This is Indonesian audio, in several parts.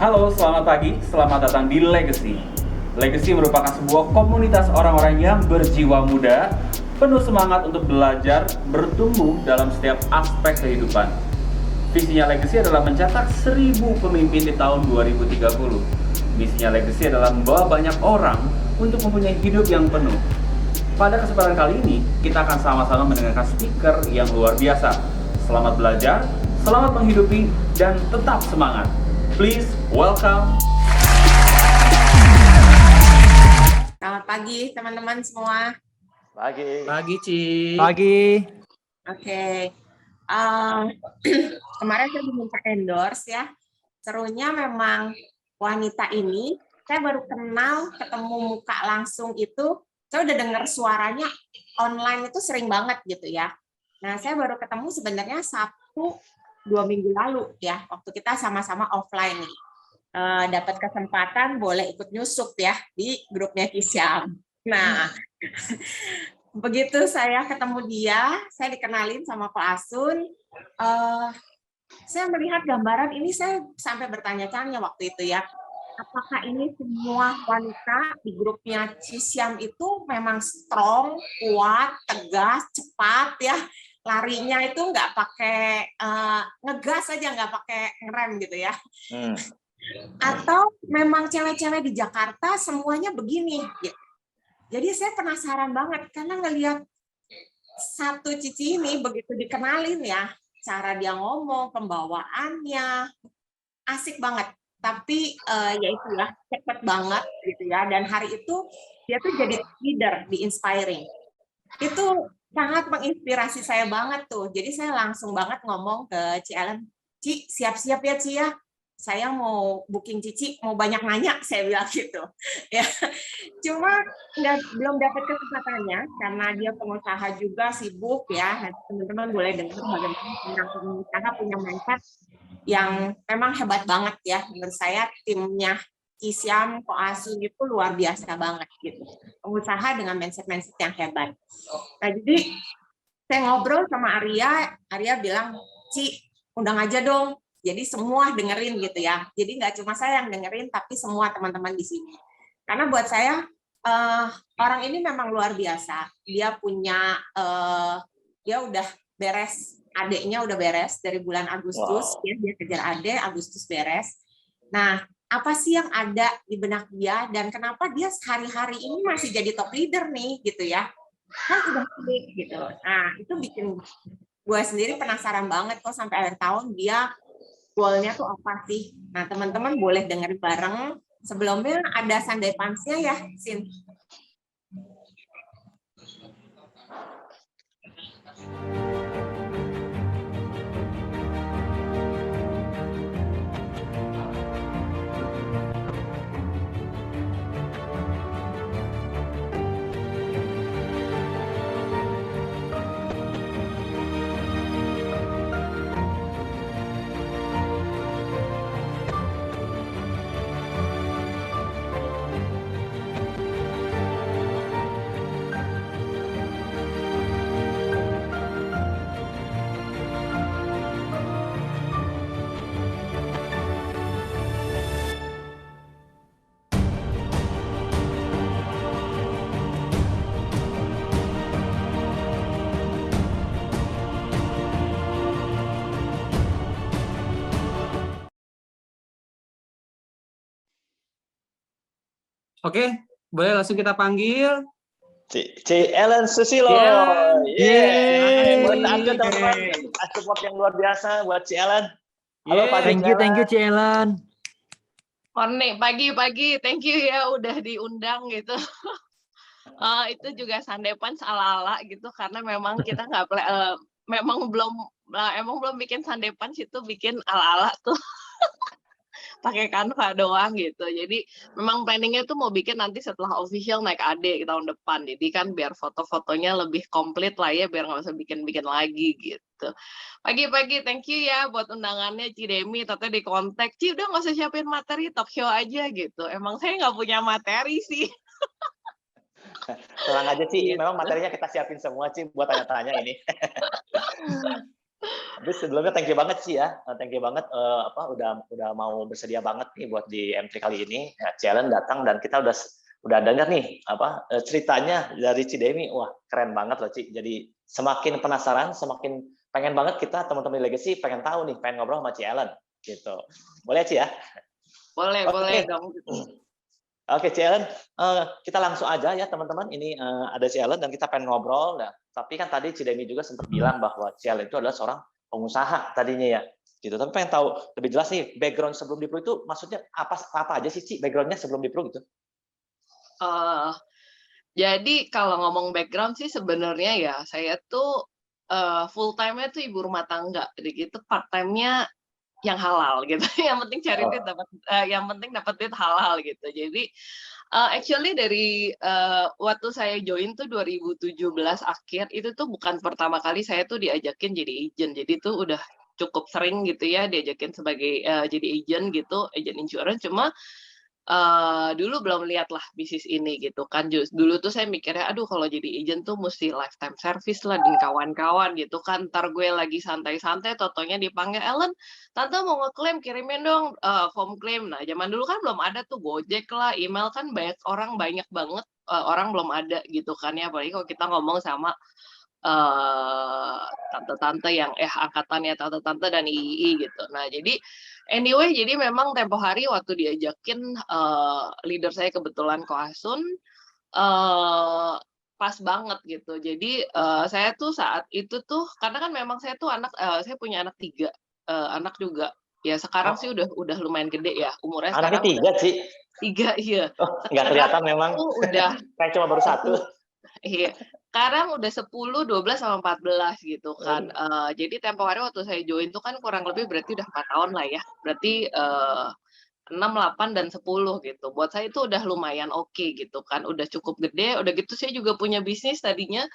Halo, selamat pagi. Selamat datang di Legacy. Legacy merupakan sebuah komunitas orang-orang yang berjiwa muda, penuh semangat untuk belajar, bertumbuh dalam setiap aspek kehidupan. Visinya Legacy adalah mencetak 1000 pemimpin di tahun 2030. Misinya Legacy adalah membawa banyak orang untuk mempunyai hidup yang penuh. Pada kesempatan kali ini, kita akan sama-sama mendengarkan speaker yang luar biasa. Selamat belajar, selamat menghidupi, dan tetap semangat. Please welcome. Selamat pagi teman-teman semua. Pagi. Pagi, Ci. Pagi. Oke. Kemarin saya diminta endorse ya. Serunya memang wanita ini, saya baru kenal, ketemu muka langsung itu, saya udah dengar suaranya online itu sering banget gitu ya. Nah, saya baru ketemu sebenarnya Sabtu 2 minggu lalu ya, waktu kita sama-sama offline nih. Dapat kesempatan boleh ikut nyusup ya di grupnya Kisyam. Nah, begitu saya ketemu dia, saya dikenalin sama Ko Asun. Saya melihat gambaran ini, saya sampai bertanya-tanya waktu itu ya, apakah ini semua wanita di grupnya Kisyam itu memang strong, kuat, tegas, cepat ya, larinya itu nggak pakai ngegas aja, nggak pakai ngerem gitu ya. Atau memang cewek-cewek di Jakarta semuanya begini. Jadi saya penasaran banget karena ngelihat satu Cici ini begitu dikenalin ya, cara dia ngomong, pembawaannya asik banget. Tapi ya itu ya, cepet banget gitu ya. Dan hari itu dia tuh jadi leader di Inspiring. Itu sangat menginspirasi saya banget tuh. Jadi saya langsung banget ngomong ke Ci Ellen, Ci, siap-siap ya Ci ya. Saya mau booking Cici, mau banyak nanya, saya bilang gitu. Ya, cuma belum dapat kesempatannya karena dia pengusaha juga sibuk ya. Teman-teman boleh dengar bagaimana pengusaha punya mindset yang memang hebat banget ya. Menurut saya timnya Kisyam, Ko Asun itu luar biasa banget gitu. Pengusaha dengan mindset-mindset yang hebat. Nah, jadi saya ngobrol sama Arya bilang, Ci, undang aja dong. Jadi semua dengerin gitu ya. Jadi nggak cuma saya yang dengerin, tapi semua teman-teman di sini. Karena buat saya, orang ini memang luar biasa. Dia punya, dia udah beres, adiknya udah beres dari bulan Agustus. Wow. Dia kejar adik, Agustus beres. Nah, apa sih yang ada di benak dia dan kenapa dia hari-hari ini masih jadi top leader nih gitu ya, kan udah gede gitu. Nah, itu bikin gue sendiri penasaran banget kok sampai akhir tahun dia goalnya tuh apa sih. Nah, teman-teman boleh dengerin bareng. Sebelumnya ada Sunday Punch-nya ya, Sin. Oke, boleh langsung kita panggil Ci Ellen Susilo. Buat Anda teman-teman, support yang luar biasa buat Ci Ellen. Halo pagi. Thank you Ci Ellen. Morning, pagi. Thank you ya udah diundang gitu. Itu juga Sunday Punch ala-ala gitu karena memang kita nggak memang belum bikin Sunday Punch, itu bikin ala-ala tuh. Pakai Canva doang gitu. Jadi memang planningnya tuh mau bikin nanti setelah official naik AD tahun depan. Jadi kan biar foto-fotonya lebih komplit lah ya, biar nggak usah bikin-bikin lagi gitu. Pagi-pagi, thank you ya buat undangannya Ci Demi. Tata di kontak, Ci udah nggak usah siapin materi, talk show aja gitu. Emang saya nggak punya materi sih. Tenang aja Ci, memang materinya kita siapin semua Ci buat tanya-tanya ini. Tapi sebelumnya thank you banget sih ya, thank you banget udah mau bersedia banget nih buat di M3 kali ini. Ya, Cielen datang dan kita udah dengar nih ceritanya dari Cidemi. Wah, keren banget loh, Ci. Jadi semakin penasaran, semakin pengen banget kita teman-teman Legacy pengen tahu nih, pengen ngobrol sama Cielen gitu. Boleh, Ci ya? Boleh, Oke. boleh dong. Oke, Cielen, kita langsung aja ya teman-teman. Ini ada Cielen dan kita pengen ngobrol. Nah, tapi kan tadi Cidemi juga sempat bilang bahwa Cielen itu adalah seorang pengusaha tadinya ya, gitu. Tapi pengen tahu lebih jelas nih background sebelum di Pro itu maksudnya apa aja sih, Ci, backgroundnya sebelum di Pro gitu? Jadi kalau ngomong background sih sebenarnya ya saya tuh full time-nya tuh ibu rumah tangga, jadi gitu part time-nya yang halal gitu. Yang penting cari duit dapat, yang penting dapat duit halal gitu. Jadi actually dari waktu saya join tuh 2017 akhir itu tuh bukan pertama kali saya tuh diajakin jadi agent. Jadi tuh udah cukup sering gitu ya diajakin sebagai jadi agent gitu, agent insurance. Cuma dulu belum lihat lah bisnis ini gitu kan. Dulu tuh saya mikirnya, aduh kalau jadi agent tuh mesti lifetime service lah dan kawan-kawan gitu kan. Ntar gue lagi santai-santai, totonya dipanggil, Ellen, tante mau ngeklaim, kirimin dong form claim. Nah, zaman dulu kan belum ada tuh Gojek lah, email kan banyak banget orang belum ada gitu kan ya. Apalagi kalau kita ngomong sama tante-tante yang angkatannya tante-tante dan ii gitu. Nah, jadi anyway, jadi memang tempo hari waktu diajakin leader saya kebetulan Koasun pas banget gitu. Jadi saya tuh saat itu tuh karena kan memang saya tuh saya punya anak 3 anak juga. Ya sekarang sih udah lumayan gede ya umurnya Anaknya sekarang 3, Ci. 3 iya. Oh, nggak kelihatan memang. Udah Kayak cuma baru 1. Iya, sekarang udah 10, 12 sama 14 gitu kan. Jadi tempo hari waktu saya join tuh kan kurang lebih berarti udah 4 tahun lah ya. Berarti 6, 8 dan 10 gitu. Buat saya itu udah lumayan oke gitu kan. Udah cukup gede, udah gitu saya juga punya bisnis tadinya,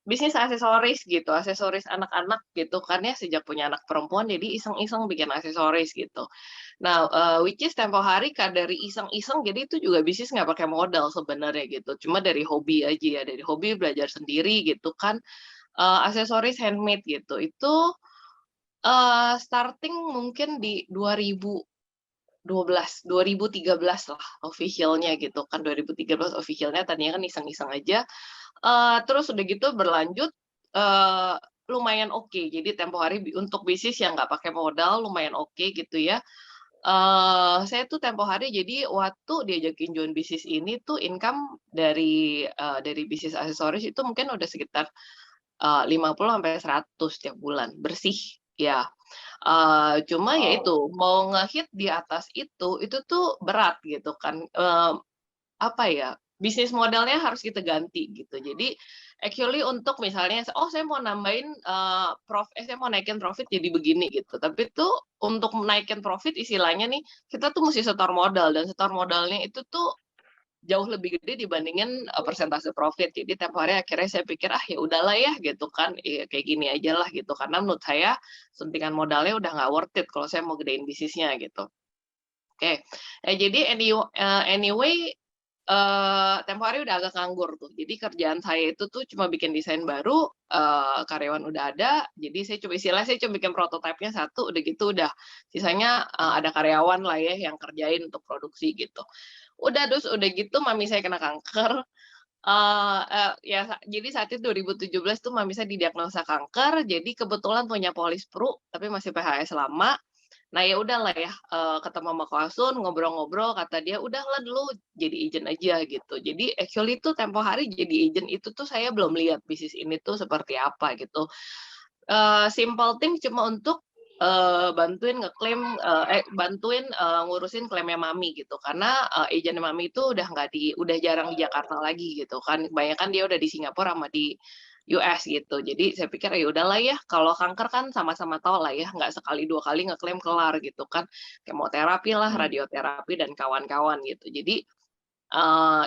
bisnis aksesoris gitu, aksesoris anak-anak gitu kan ya, sejak punya anak perempuan jadi iseng-iseng bikin aksesoris gitu. Nah, which is tempo hari dari iseng-iseng jadi itu juga bisnis nggak pakai modal sebenarnya gitu, cuma dari hobi aja ya, dari hobi belajar sendiri gitu kan, aksesoris handmade gitu. Itu, starting mungkin di 2013 lah official-nya gitu kan, 2013 official-nya, tadinya kan iseng-iseng aja. Terus udah gitu berlanjut, lumayan oke. Jadi tempo hari untuk bisnis yang nggak pakai modal lumayan oke gitu ya. Saya tuh tempo hari jadi waktu diajakin join bisnis ini tuh income dari bisnis aksesoris itu mungkin udah sekitar 50 sampai 100 tiap bulan bersih ya. Cuma ya itu mau ngehit di atas itu tuh berat gitu kan. Apa ya, bisnis modelnya harus kita ganti gitu. Jadi actually untuk misalnya, saya mau nambahin saya mau naikin profit jadi begini gitu. Tapi tuh untuk naikin profit istilahnya nih, kita tuh mesti setor modal dan setor modalnya itu tuh jauh lebih gede dibandingin persentase profit. Jadi tiap hari akhirnya saya pikir ya udahlah ya gitu kan, kayak gini aja lah gitu. Karena menurut saya suntikan modalnya udah nggak worth it kalau saya mau gedein bisnisnya gitu. Oke, jadi anyway tempo hari udah agak nganggur tuh. Jadi kerjaan saya itu tuh cuma bikin desain baru, karyawan udah ada, jadi saya cuma bikin prototipenya 1, udah gitu udah sisanya ada karyawan lah ya yang kerjain untuk produksi gitu. Terus udah gitu mami saya kena kanker, jadi saat itu 2017 tuh mami saya didiagnosa kanker, jadi kebetulan punya polis Pru, tapi masih PHS lama. Nah ya udahlah ya, ketemu sama Koasun, ngobrol-ngobrol, kata dia, "Udahlah dulu jadi agent aja," gitu. Jadi actually tuh tempo hari jadi agent itu tuh saya belum lihat bisnis ini tuh seperti apa gitu. Simple thing cuma untuk bantuin ngurusin klaimnya mami gitu. Karena agent mami itu udah jarang di Jakarta lagi gitu kan. Kebanyakan dia udah di Singapura sama di US gitu. Jadi saya pikir ya udahlah ya, kalau kanker kan sama-sama tahu lah ya, nggak sekali 2 kali ngeklaim kelar gitu kan. Kemoterapi lah, radioterapi dan kawan-kawan gitu. Jadi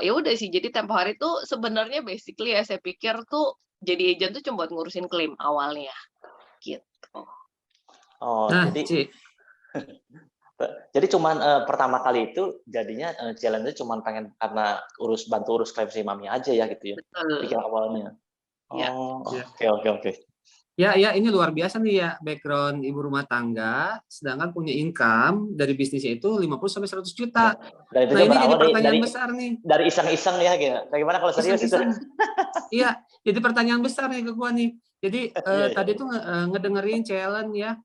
ya udah sih, jadi tempo hari tuh sebenarnya basically ya saya pikir tuh jadi agent tuh cuma buat ngurusin klaim awalnya gitu. Nah, Jadi cuman pertama kali itu jadinya challenge-nya cuman pengen karena bantu urus klaim si mami aja ya gitu ya. Betul. Pikir awalnya. Ya. Oke. Ya, ini luar biasa nih ya, background ibu rumah tangga, sedangkan punya income dari bisnisnya itu 50 sampai 100 juta. Dan itu Nah, ini jadi berawal pertanyaan besar nih. dari iseng-iseng ya, gitu. Bagaimana kalau serius itu? Iseng-iseng. Iya, jadi pertanyaan besar nih ke gua nih. Jadi Iya, iya. tadi tuh ngedengerin challenge ya,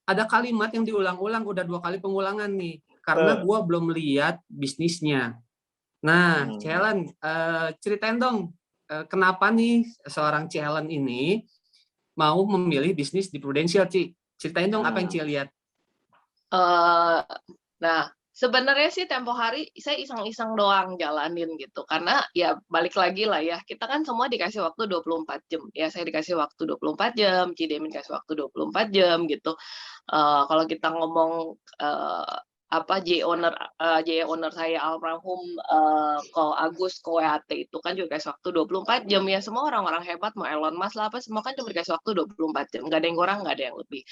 ada kalimat yang diulang-ulang, udah 2 kali pengulangan nih, karena gua belum lihat bisnisnya. Nah, challenge, ceritain dong, kenapa nih seorang challenge ini mau memilih bisnis di Prudential, Ci? Ceritain dong apa yang Ci lihat. Nah, sebenarnya sih tempo hari saya iseng-iseng doang jalanin gitu. Karena ya balik lagi lah ya, kita kan semua dikasih waktu 24 jam. Ya saya dikasih waktu 24 jam, Cidemin dikasih waktu 24 jam gitu. Kalau kita ngomong J owner saya almarhum Ko Agus Ko WAT itu kan juga dikasih waktu 24 jam ya, semua orang-orang hebat mau Elon Musk lah apa semua kan cuma dikasih waktu 24 jam, nggak ada yang kurang nggak ada yang lebih.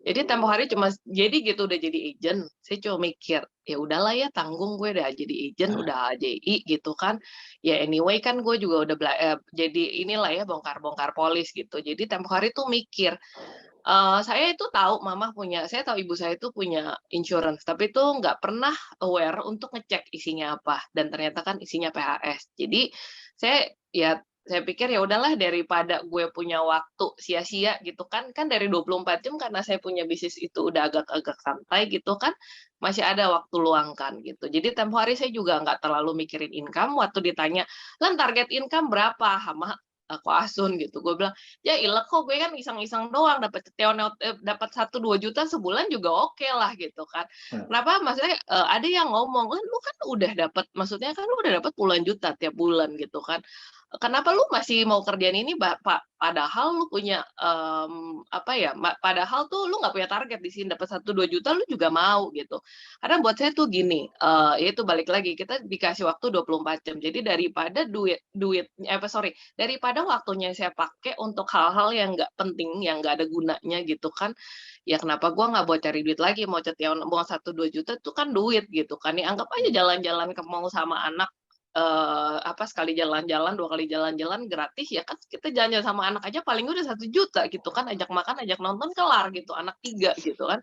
Jadi tempo hari cuma jadi gitu udah jadi agent, saya cuma mikir ya udahlah ya tanggung gue udah jadi agent udah AJI gitu kan ya anyway kan gue juga udah jadi inilah ya bongkar-bongkar polis gitu. Jadi tempo hari tuh mikir saya itu tahu saya tahu ibu saya itu punya insurance, tapi itu nggak pernah aware untuk ngecek isinya apa, dan ternyata kan isinya PHS. Jadi saya pikir ya udahlah daripada gue punya waktu sia-sia gitu kan dari 24 jam karena saya punya bisnis itu udah agak-agak santai gitu kan, masih ada waktu luang kan gitu. Jadi tempo hari saya juga nggak terlalu mikirin income, waktu ditanya, "Lan target income berapa?" Sama aku Asun gitu. Gue bilang, "Ya ilah kok gue kan iseng-iseng doang dapat 1-2 juta sebulan juga oke lah," gitu kan. Kenapa maksudnya ada yang ngomong, "Lu kan udah dapat maksudnya kan lu udah dapat puluhan juta tiap bulan," gitu kan. "Kenapa lu masih mau kerjaan ini padahal lu punya padahal tuh lu nggak punya target di sini dapat 1-2 juta lu juga mau," gitu. Karena buat saya tuh gini, itu balik lagi kita dikasih waktu 24 jam. Jadi daripada waktunya saya pakai untuk hal-hal yang nggak penting, yang nggak ada gunanya gitu kan, ya kenapa gua nggak buat cari duit lagi, mau buang 1-2 juta itu kan duit gitu kan, ya anggap aja jalan-jalan ke mall sama anak, sekali jalan-jalan, 2 kali jalan-jalan gratis, ya kan kita jalan-jalan sama anak aja paling udah 1 juta gitu kan, ajak makan, ajak nonton, kelar gitu, anak 3 gitu kan.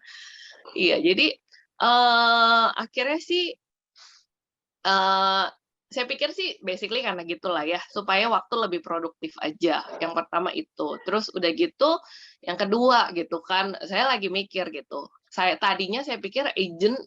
Iya, jadi, akhirnya sih saya pikir sih basically karena gitulah ya, supaya waktu lebih produktif aja, yang pertama itu. Terus udah gitu, yang kedua gitu kan, saya lagi mikir gitu, tadinya saya pikir agent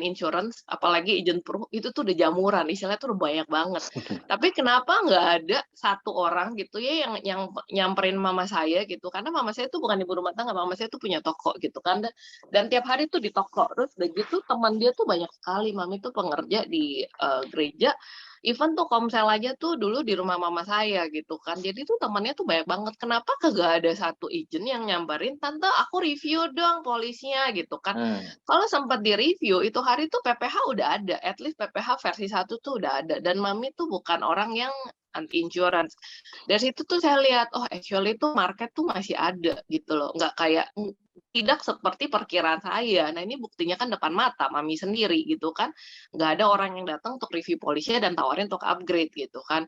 insurance, apalagi agent pro, itu tuh udah jamuran, istilahnya tuh udah banyak banget. Tapi kenapa nggak ada satu orang gitu ya yang nyamperin mama saya gitu, karena mama saya tuh bukan ibu rumah tangga, mama saya tuh punya toko gitu kan, dan tiap hari tuh di toko. Terus udah gitu teman dia tuh banyak sekali, mami tuh pengerja di gereja, even tuh komsel aja tuh dulu di rumah mama saya gitu kan. Jadi tuh temannya tuh banyak banget. Kenapa kagak ada satu agent yang nyamperin, "Tante, aku review dong polisnya," gitu kan. Kalau sempat di-review, itu hari tuh PPH udah ada, at least PPH versi 1 tuh udah ada, dan mami tuh bukan orang yang anti insurance. Dari situ tuh saya lihat, oh actually tuh market tuh masih ada gitu loh, nggak kayak tidak seperti perkiraan saya. Nah ini buktinya kan depan mata, mami sendiri gitu kan, nggak ada orang yang datang untuk review polisnya dan tawarin untuk upgrade gitu kan.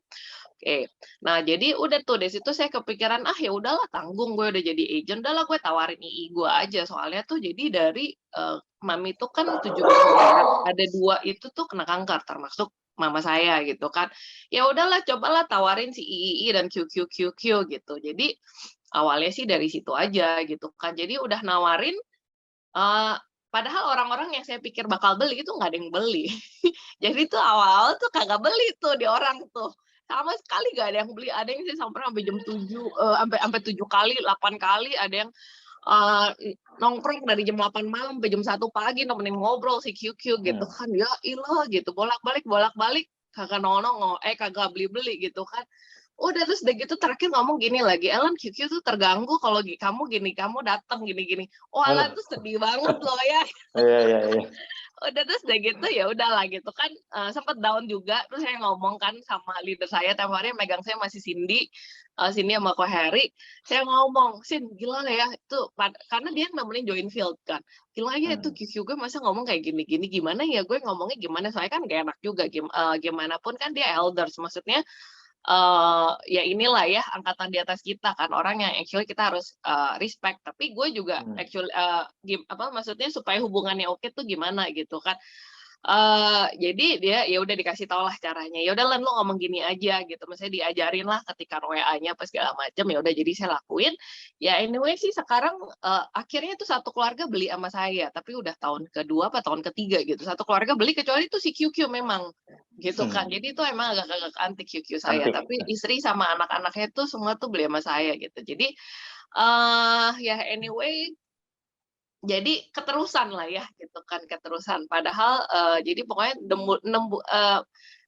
Oke, nah jadi udah tuh dari situ saya kepikiran ya udahlah tanggung gue udah jadi agent, udahlah gue tawarin II gue aja, soalnya tuh jadi dari mami tuh kan 7 bersaudara, ada 2 itu tuh kena kanker termasuk mama saya gitu kan. Ya udahlah cobalah tawarin si II dan QQQQ gitu. Jadi awalnya sih dari situ aja gitu kan. Jadi udah nawarin padahal orang-orang yang saya pikir bakal beli itu nggak ada yang beli. Jadi tuh awal-awal tuh kagak beli tuh di orang tuh. Sama sekali nggak ada yang beli. Ada yang saya sampai jam 7, sampai 7 kali, 8 kali. Ada yang nongkrong dari jam 8 malam sampai jam 1 pagi nemenin ngobrol si QQ gitu kan. Ya ilah gitu, bolak-balik, kagak nongol, kagak beli-beli gitu kan. Udah terus udah gitu terakhir ngomong gini lagi, "Ellen, QQ tuh terganggu kalau kamu gini, kamu datang gini-gini." Oh, Ellen tuh sedih banget loh ya. Iya. Udah terus udah gitu ya udahlah gitu kan, sempet down juga. Terus saya ngomong kan sama leader saya, tiap hari megang saya masih Cindy sama Ko Heri. Saya ngomong, "Sin, gila ya itu," karena dia nemenin join field kan. "Gila ya itu QQ gue masa ngomong kayak gini-gini, gimana ya gue ngomongnya gimana?" Soalnya kan gak enak juga, gimana pun kan dia elders, maksudnya ya inilah ya angkatan di atas kita kan orang yang actually kita harus respect. Tapi gue juga actually maksudnya supaya hubungannya oke tuh gimana gitu kan. Jadi dia ya udah dikasih tau lah caranya. Ya udah Len, lu ngomong gini aja gitu. Maksudnya diajarin lah ketika WA-nya apa segala macam. Ya udah jadi saya lakuin. Ya anyway sih sekarang akhirnya tuh satu keluarga beli sama saya. Tapi udah tahun kedua apa tahun ketiga gitu. Satu keluarga beli kecuali itu si QQ memang gitu kan. Jadi itu emang agak-agak antik QQ saya. Antik. Tapi istri sama anak-anaknya tuh semua tuh beli sama saya gitu. Jadi ya anyway. Jadi keterusan lah ya gitu kan keterusan. Padahal jadi pokoknya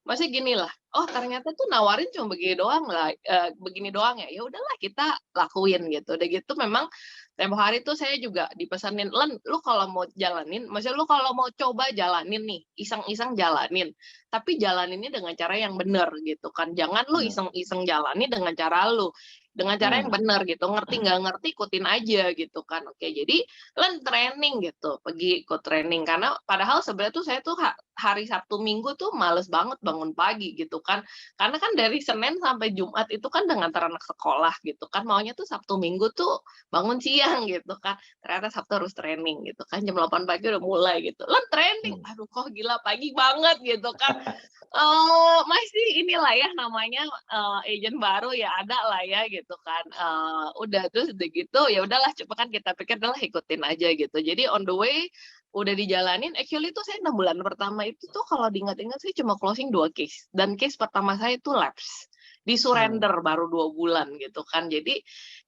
masih gini lah. Oh ternyata tuh nawarin cuma begini doang lah, begini doang ya. Ya udahlah kita lakuin gitu. Udah gitu memang tempo hari tuh saya juga dipesanin, Len, lu kalau mau jalanin, maksudnya lu kalau mau coba jalanin nih, iseng-iseng jalanin. Tapi jalaninnya dengan cara yang benar gitu kan. Jangan lu iseng-iseng jalani dengan cara lu. Dengan cara yang benar gitu, ngerti nggak ngerti ikutin aja gitu kan. Oke, jadi Len training gitu, pergi ikut training karena padahal sebenarnya tuh saya tuh hari Sabtu Minggu tuh males banget bangun pagi gitu kan. Karena kan dari Senin sampai Jumat itu kan dengan anak sekolah gitu kan, maunya tuh Sabtu Minggu tuh bangun siang gitu kan. Ternyata Sabtu harus training gitu kan, jam 8 pagi udah mulai gitu. Len training, aduh kok gila pagi banget gitu kan. Masih inilah ya namanya agent baru ya ada lah ya gitu kan. Udah terus udah gitu ya udahlah coba kan kita pikir adalah ikutin aja gitu. Jadi on the way udah dijalanin. Actually itu saya 6 bulan pertama itu tuh kalau diingat-ingat sih cuma closing 2 case dan case pertama saya itu lapse di surrender baru 2 bulan gitu kan. Jadi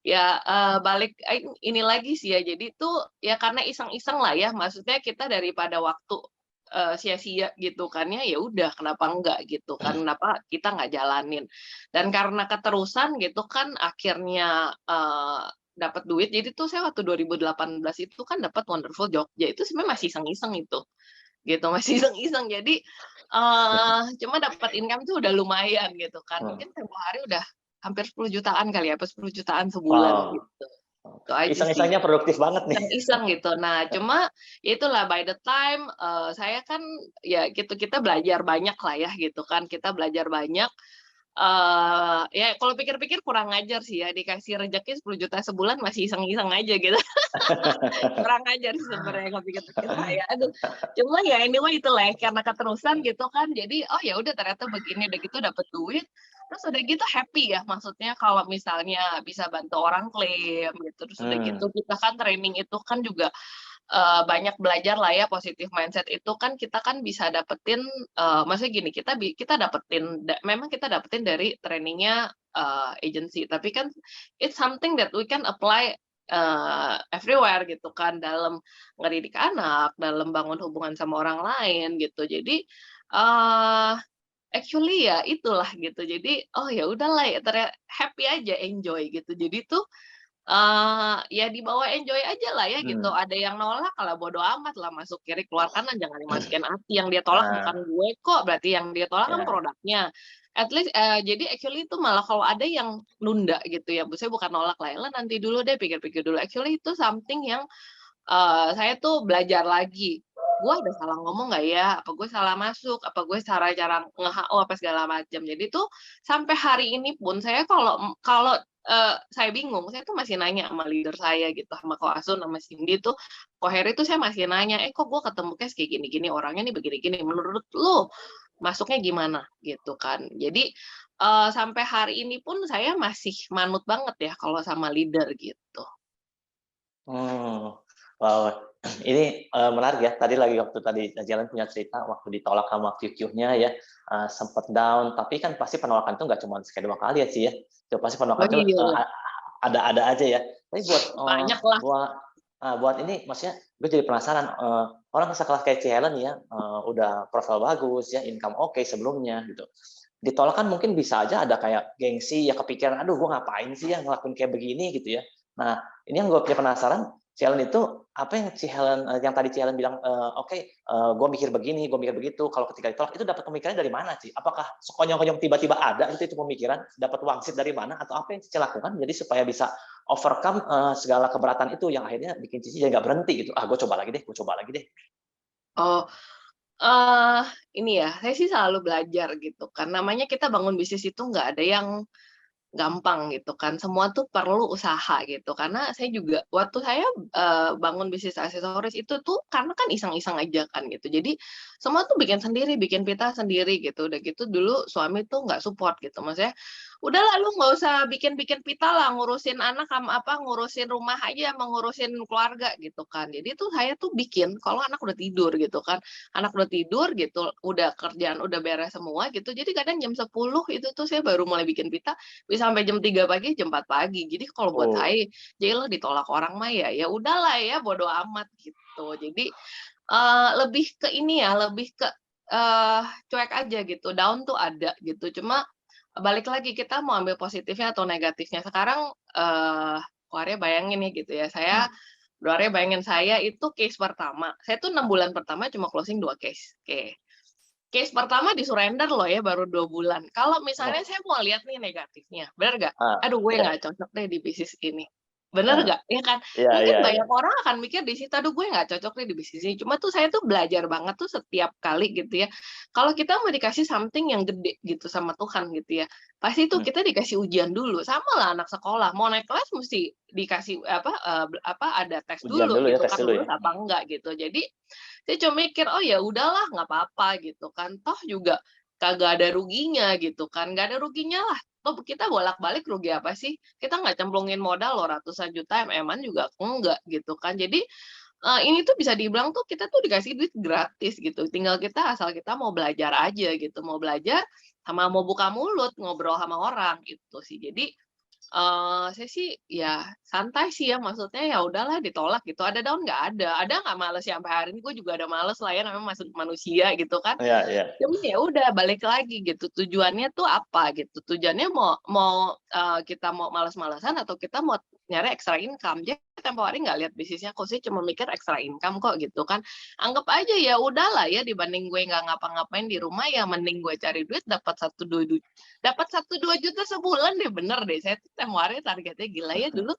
ya balik ini lagi sih ya. Jadi tuh ya karena iseng-iseng lah ya. Maksudnya kita daripada waktu sia-sia gitu kan ya udah kenapa enggak gitu kan, kenapa kita nggak jalanin. Dan karena keterusan gitu kan akhirnya dapat duit. Jadi tuh saya waktu 2018 itu kan dapat Wonderful Jogja itu sebenarnya masih iseng-iseng itu gitu, masih iseng-iseng. Jadi cuma dapat income tuh udah lumayan gitu kan, mungkin tempo hari udah hampir 10 jutaan kali ya, apa 10 jutaan sebulan gitu. Iseng-isengnya produktif banget nih. Iseng gitu. Nah, cuma itulah by the time saya kan ya gitu kita belajar banyak lah ya gitu kan. Kita belajar banyak. Ya kalau pikir-pikir kurang ajar sih ya, dikasih rezeki 10 juta sebulan masih iseng-iseng aja gitu. Kurang ajar sih sebenarnya kalau pikir-pikir saya. Aduh. Cuma ya anyway itulah karena keterusan gitu kan. Jadi oh ya udah ternyata begini udah gitu dapat duit. Terus udah gitu happy ya, maksudnya kalau misalnya bisa bantu orang klaim gitu. Terus udah gitu kita kan training itu kan juga banyak belajar lah ya positive mindset itu kan kita kan bisa dapetin, maksudnya gini kita dapetin memang kita dapetin dari trainingnya agency, tapi kan it's something that we can apply everywhere gitu kan, dalam ngedidik anak, dalam bangun hubungan sama orang lain gitu. Jadi actually ya itulah gitu. Jadi oh ya udahlah ya happy aja, enjoy gitu. Jadi tuh ya dibawa enjoy aja lah ya gitu. Ada yang nolak kalau bodo amat lah, masuk kiri keluar kanan jangan dimasukin hati. Yang dia tolak bukan gue kok, berarti yang dia tolak kan produknya. At least jadi actually itu malah kalau ada yang nunda gitu ya, saya bukan nolak lah, ya nanti dulu deh, pikir-pikir dulu. Actually itu something yang saya tuh belajar lagi. Gue ada salah ngomong nggak ya? Apa gue salah masuk? Apa gue cara nge-HO apa segala macam. Jadi tuh sampai hari ini pun saya kalau saya bingung, saya tuh masih nanya sama leader saya gitu, sama Ko Asun, sama Cindy tuh, Ko Heri tuh saya masih nanya, kok gue ketemu case kayak gini-gini, orangnya nih begini-gini, menurut lu masuknya gimana gitu kan. Jadi sampai hari ini pun saya masih manut banget ya kalau sama leader gitu. Wow, ini menarik ya. Tadi Jalan punya cerita waktu ditolak sama QQ-nya ya, sempat down. Tapi kan pasti penolakan itu nggak cuma sekali 2 kali ya sih ya. Itu pasti penolakan itu ada aja ya. Tapi banyak lah. Buat ini, maksudnya gue jadi penasaran. Orang sekelas kayak Helen ya, udah profil bagus ya, income oke sebelumnya gitu. Ditolak kan mungkin bisa aja ada kayak gengsi ya, kepikiran, aduh gue ngapain sih ya ngelakuin kayak begini gitu ya. Nah ini yang gue penasaran. Helen itu apa yang yang tadi Helen bilang, gue mikir begini, gue mikir begitu. Kalau ketika ditolak itu dapat pemikirannya dari mana sih? Apakah sekonyong-konyong tiba-tiba ada itu pemikiran? Dapat wangsit dari mana? Atau apa yang Cici lakukan? Jadi supaya bisa overcome segala keberatan itu yang akhirnya bikin Cici jadi nggak berhenti gitu. Gue coba lagi deh. Oh, Eh, ini ya, saya sih selalu belajar gitu kan. Namanya kita bangun bisnis itu nggak ada yang gampang gitu kan. Semua tuh perlu usaha gitu. Karena saya juga waktu saya bangun bisnis aksesoris itu tuh karena kan iseng-iseng aja kan gitu. Jadi semua tuh bikin sendiri, bikin pita sendiri gitu. Udah gitu dulu suami tuh nggak support gitu. Maksudnya, udah lah lu nggak usah bikin-bikin pita lah, ngurusin anak sama apa, ngurusin rumah aja, sama ngurusin keluarga gitu kan. Jadi tuh saya tuh bikin kalau anak udah tidur gitu kan. Anak udah tidur gitu, udah kerjaan udah beres semua gitu. Jadi kadang jam 10 itu tuh saya baru mulai bikin pita, bisa sampai jam 3 pagi, jam 4 pagi. Jadi kalau buat Oh, saya, "Jailah ditolak orang mah ya udahlah ya, bodo amat," gitu. Jadi, lebih ke ini ya, lebih ke, cuek aja gitu, down tuh ada gitu. Cuma balik lagi kita mau ambil positifnya atau negatifnya. Sekarang, Arya bayangin nih gitu ya, Arya bayangin saya itu case pertama, saya tuh 6 bulan pertama cuma closing 2 case, oke. Case pertama di-surrender loh ya baru 2 bulan. Kalau misalnya oh, saya mau lihat nih negatifnya, bener nggak? ah, Aduh gue ya, nggak cocok deh di bisnis ini. Bener ah, nggak? Ya kan? iya, Mungkin iya, iya. banyak orang akan mikir di situ, aduh gue nggak cocok deh di bisnis ini. Cuma tuh saya tuh belajar banget tuh setiap kali gitu ya. Kalau kita mau dikasih something yang gede gitu sama Tuhan gitu ya, pasti tuh Hmm, kita dikasih ujian dulu. Sama lah anak sekolah, mau naik kelas mesti dikasih ada tes ujian dulu dulu ya, gitu tes kan, dulu ya. lulus apa enggak gitu. Jadi saya cuma mikir, "Oh ya udahlah nggak apa-apa," gitu kan. Toh juga kagak ada ruginya gitu kan, nggak ada ruginya lah. Toh kita bolak-balik rugi apa sih? Kita nggak cemplungin modal loh ratusan juta, MM-an juga enggak gitu kan. Jadi, ini tuh bisa dibilang tuh kita tuh dikasih duit gratis gitu, tinggal kita asal kita mau belajar aja gitu, mau belajar sama mau buka mulut, ngobrol sama orang gitu sih. Jadi, saya sih ya santai sih ya, maksudnya ya udahlah ditolak gitu, ada down nggak ada nggak males ya sampai hari ini gue juga ada males lah ya, namanya masuk manusia gitu kan. Iya, iya. Cuman ya udah balik lagi gitu, tujuannya tuh apa gitu, tujuannya mau mau, kita mau males-malesan atau kita mau nyari extra income. Jadi tempo hari nggak lihat bisnisnya, kok sih cuma mikir extra income kok gitu kan. Anggap aja ya udahlah ya dibanding gue nggak ngapa-ngapain di rumah, ya mending gue cari duit dapat 1, 2 juta sebulan deh, bener deh. Saya tuh tempo hari targetnya gila ya dulu,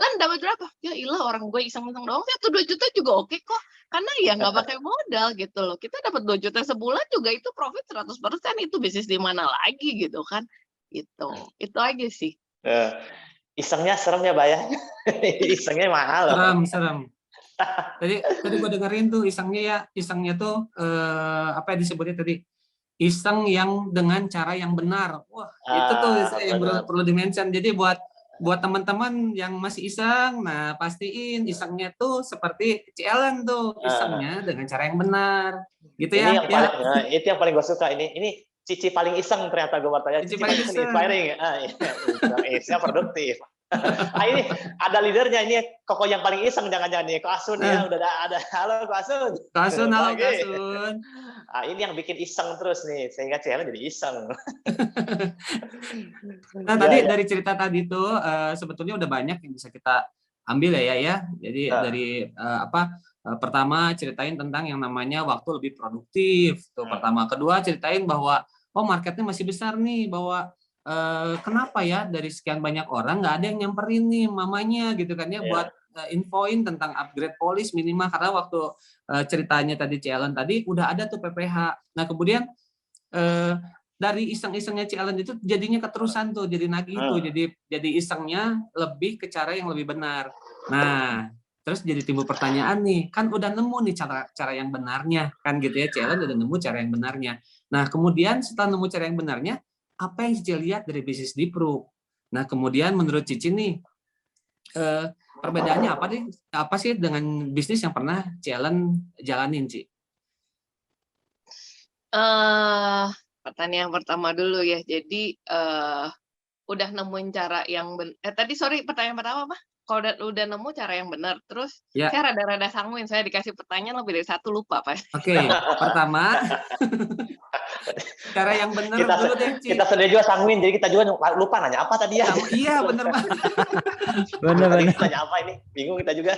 "Lan dapat berapa?" "Ya ilah orang gue iseng-iseng doang, 1, 2 juta juga oke kok." Karena ya nggak pakai modal gitu loh. Kita dapat 2 juta sebulan juga itu profit 100%, itu bisnis di mana lagi gitu kan. Gitu. Itu aja sih. Eh, isengnya serem ya, Mbak ya. Isengnya mahal loh. Serem, serem. Tadi gue dengerin tuh isengnya tuh apa yang disebutnya tadi? Iseng yang dengan cara yang benar. Wah, itu tuh yang Benar. perlu dimention. Jadi buat teman-teman yang masih iseng, nah pastiin isengnya tuh seperti Ellen tuh, Ah, isengnya dengan cara yang benar. Gitu ini ya, yang ya. paling, itu yang paling gue suka ini Cici paling iseng ternyata gue bertanya. Cici Cici paling paling iseng iseng. inspiring. Iya, isengnya produktif. Ini ada leadernya ini Koko yang paling iseng jangan-jangan nih Ko Asun ya Nah, udah ada halo Ko Asun. Kasun, halo Pagi. Kasun. Ini yang bikin iseng terus nih sehingga Cici jadi iseng. Nah, Ya, tadi ya. dari cerita tadi tuh sebetulnya udah banyak yang bisa kita ambil ya. Jadi Ah, dari pertama ceritain tentang yang namanya waktu lebih produktif. Tuh hmm, pertama, kedua ceritain bahwa oh marketnya masih besar nih, bahwa kenapa ya dari sekian banyak orang nggak ada yang nyamperin nih mamanya gitu kan ya buat ya. infoin tentang upgrade polis minimal karena waktu ceritanya tadi Cielen tadi udah ada tuh PPH. Nah, kemudian eh, dari iseng-isengnya Cielen itu jadinya keterusan tuh, jadi nagih tuh, Hmm. jadi isengnya lebih ke cara yang lebih benar. Nah, terus jadi timbul pertanyaan nih, kan udah nemu nih cara yang benarnya, kan gitu ya, Cielen udah nemu cara yang benarnya. Nah, kemudian setelah nemu cara yang benarnya, apa yang Cici lihat dari bisnis Dipro? Nah, kemudian menurut Cici nih, perbedaannya apa sih dengan bisnis yang pernah Cielen jalanin, Ci? Eh, Pertanyaan yang pertama dulu ya. Jadi, udah nemuin cara yang tadi sorry pertanyaan pertama apa? Kalau udah nemu cara yang benar, terus Ya, saya rada-rada sanguin, saya dikasih pertanyaan lebih dari satu lupa pasti. oke. Pertama, cara yang benar Kita dulu deh, Ci. kita sendiri juga sanguin jadi kita juga lupa nanya apa tadi ya. Iya, bener banget. Tadi Benar-benar. kita nanya apa ini? Bingung kita juga.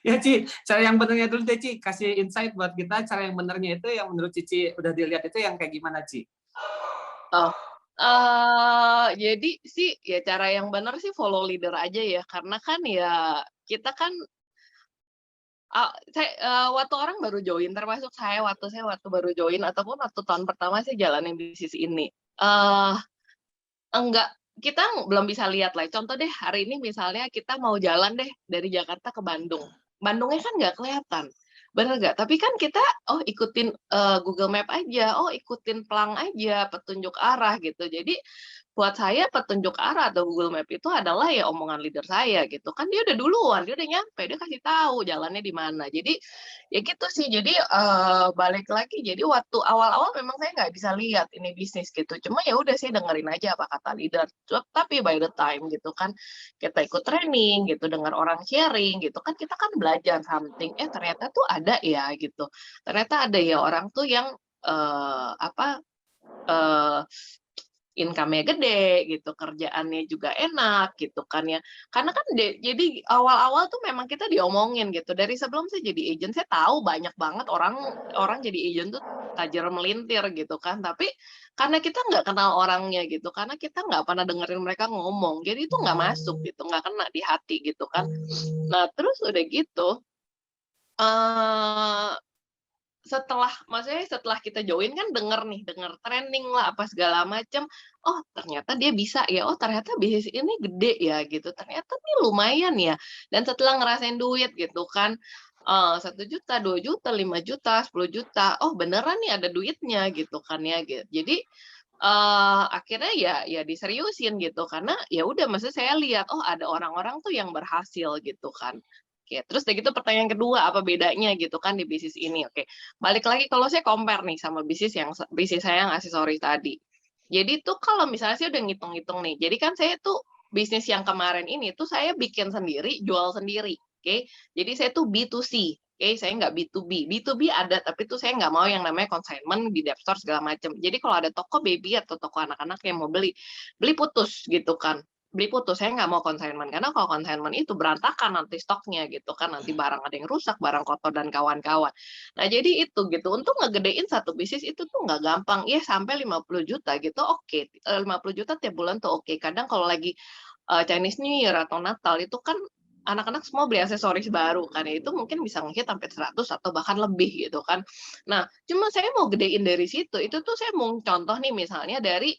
Ya, Ci, cara yang benernya dulu deh, Ci. Kasih insight buat kita, cara yang benernya itu yang menurut Cici udah dilihat itu yang kayak gimana, Ci? Oh, jadi sih ya cara yang benar sih follow leader aja ya, karena kan ya kita kan Waktu orang baru join, termasuk waktu baru join ataupun waktu tahun pertama saya jalanin bisnis ini. Enggak, kita belum bisa lihat lah. Contoh deh, hari ini misalnya kita mau jalan deh dari Jakarta ke Bandung. Bandungnya kan nggak kelihatan. Bener nggak? Tapi kan kita, ikutin Google Map aja, ikutin pelang aja, petunjuk arah gitu. Jadi buat saya petunjuk arah atau Google Map itu adalah ya omongan leader saya gitu kan, dia udah duluan, dia udah nyampe, dia kasih tahu jalannya di mana. Jadi ya gitu sih. Jadi balik lagi, jadi waktu awal-awal memang saya nggak bisa lihat ini bisnis gitu, cuma ya udah saya dengerin aja apa kata leader. Tapi by the time gitu kan kita ikut training gitu, dengar orang sharing gitu kan, kita kan belajar something, ternyata tuh ada ya gitu, ternyata ada ya orang tuh yang apa income-nya gede gitu, kerjaannya juga enak gitu kan ya. Karena kan jadi awal-awal tuh memang kita diomongin gitu. Dari sebelum saya jadi agent, saya tahu banyak banget orang jadi agent tuh tajir melintir gitu kan. Tapi karena kita nggak kenal orangnya gitu, karena kita nggak pernah dengerin mereka ngomong, jadi itu nggak masuk gitu, nggak kena di hati gitu kan. Nah terus udah gitu, maksudnya setelah kita join kan denger training lah apa segala macam, ternyata dia bisa ya, ternyata bisnis ini gede ya gitu, ternyata nih lumayan ya. Dan setelah ngerasain duit gitu kan, 1 juta, 2 juta, 5 juta, 10 juta, beneran nih ada duitnya gitu kan ya gitu. Jadi akhirnya ya diseriusin gitu, karena ya udah, maksudnya saya lihat ada orang-orang tuh yang berhasil gitu kan. Oke, terus udah gitu pertanyaan kedua, apa bedanya gitu kan di bisnis ini? Oke, balik lagi kalau saya compare nih sama bisnis saya yang aksesoris tadi. Jadi tuh kalau misalnya saya udah ngitung-ngitung nih, jadi kan saya tuh bisnis yang kemarin ini tuh saya bikin sendiri, jual sendiri. Oke, jadi saya tuh B2C. Oke, saya nggak B2B. B2B ada, tapi tuh saya nggak mau yang namanya consignment di Dep Store segala macam. Jadi kalau ada toko baby atau toko anak-anak yang mau beli putus gitu kan. Beli putus, saya nggak mau consignment, karena kalau consignment itu berantakan nanti stoknya gitu kan, nanti barang ada yang rusak, barang kotor dan kawan-kawan. Nah jadi itu gitu, untuk ngegedein satu bisnis itu tuh nggak gampang, sampai 50 juta gitu oke, 50 juta tiap bulan tuh oke. Kadang kalau lagi Chinese New Year atau Natal itu kan anak-anak semua beli aksesoris baru kan, itu mungkin bisa nge-hit sampai 100 atau bahkan lebih gitu kan. Nah cuma saya mau gedein dari situ, itu tuh saya mau contoh nih, misalnya dari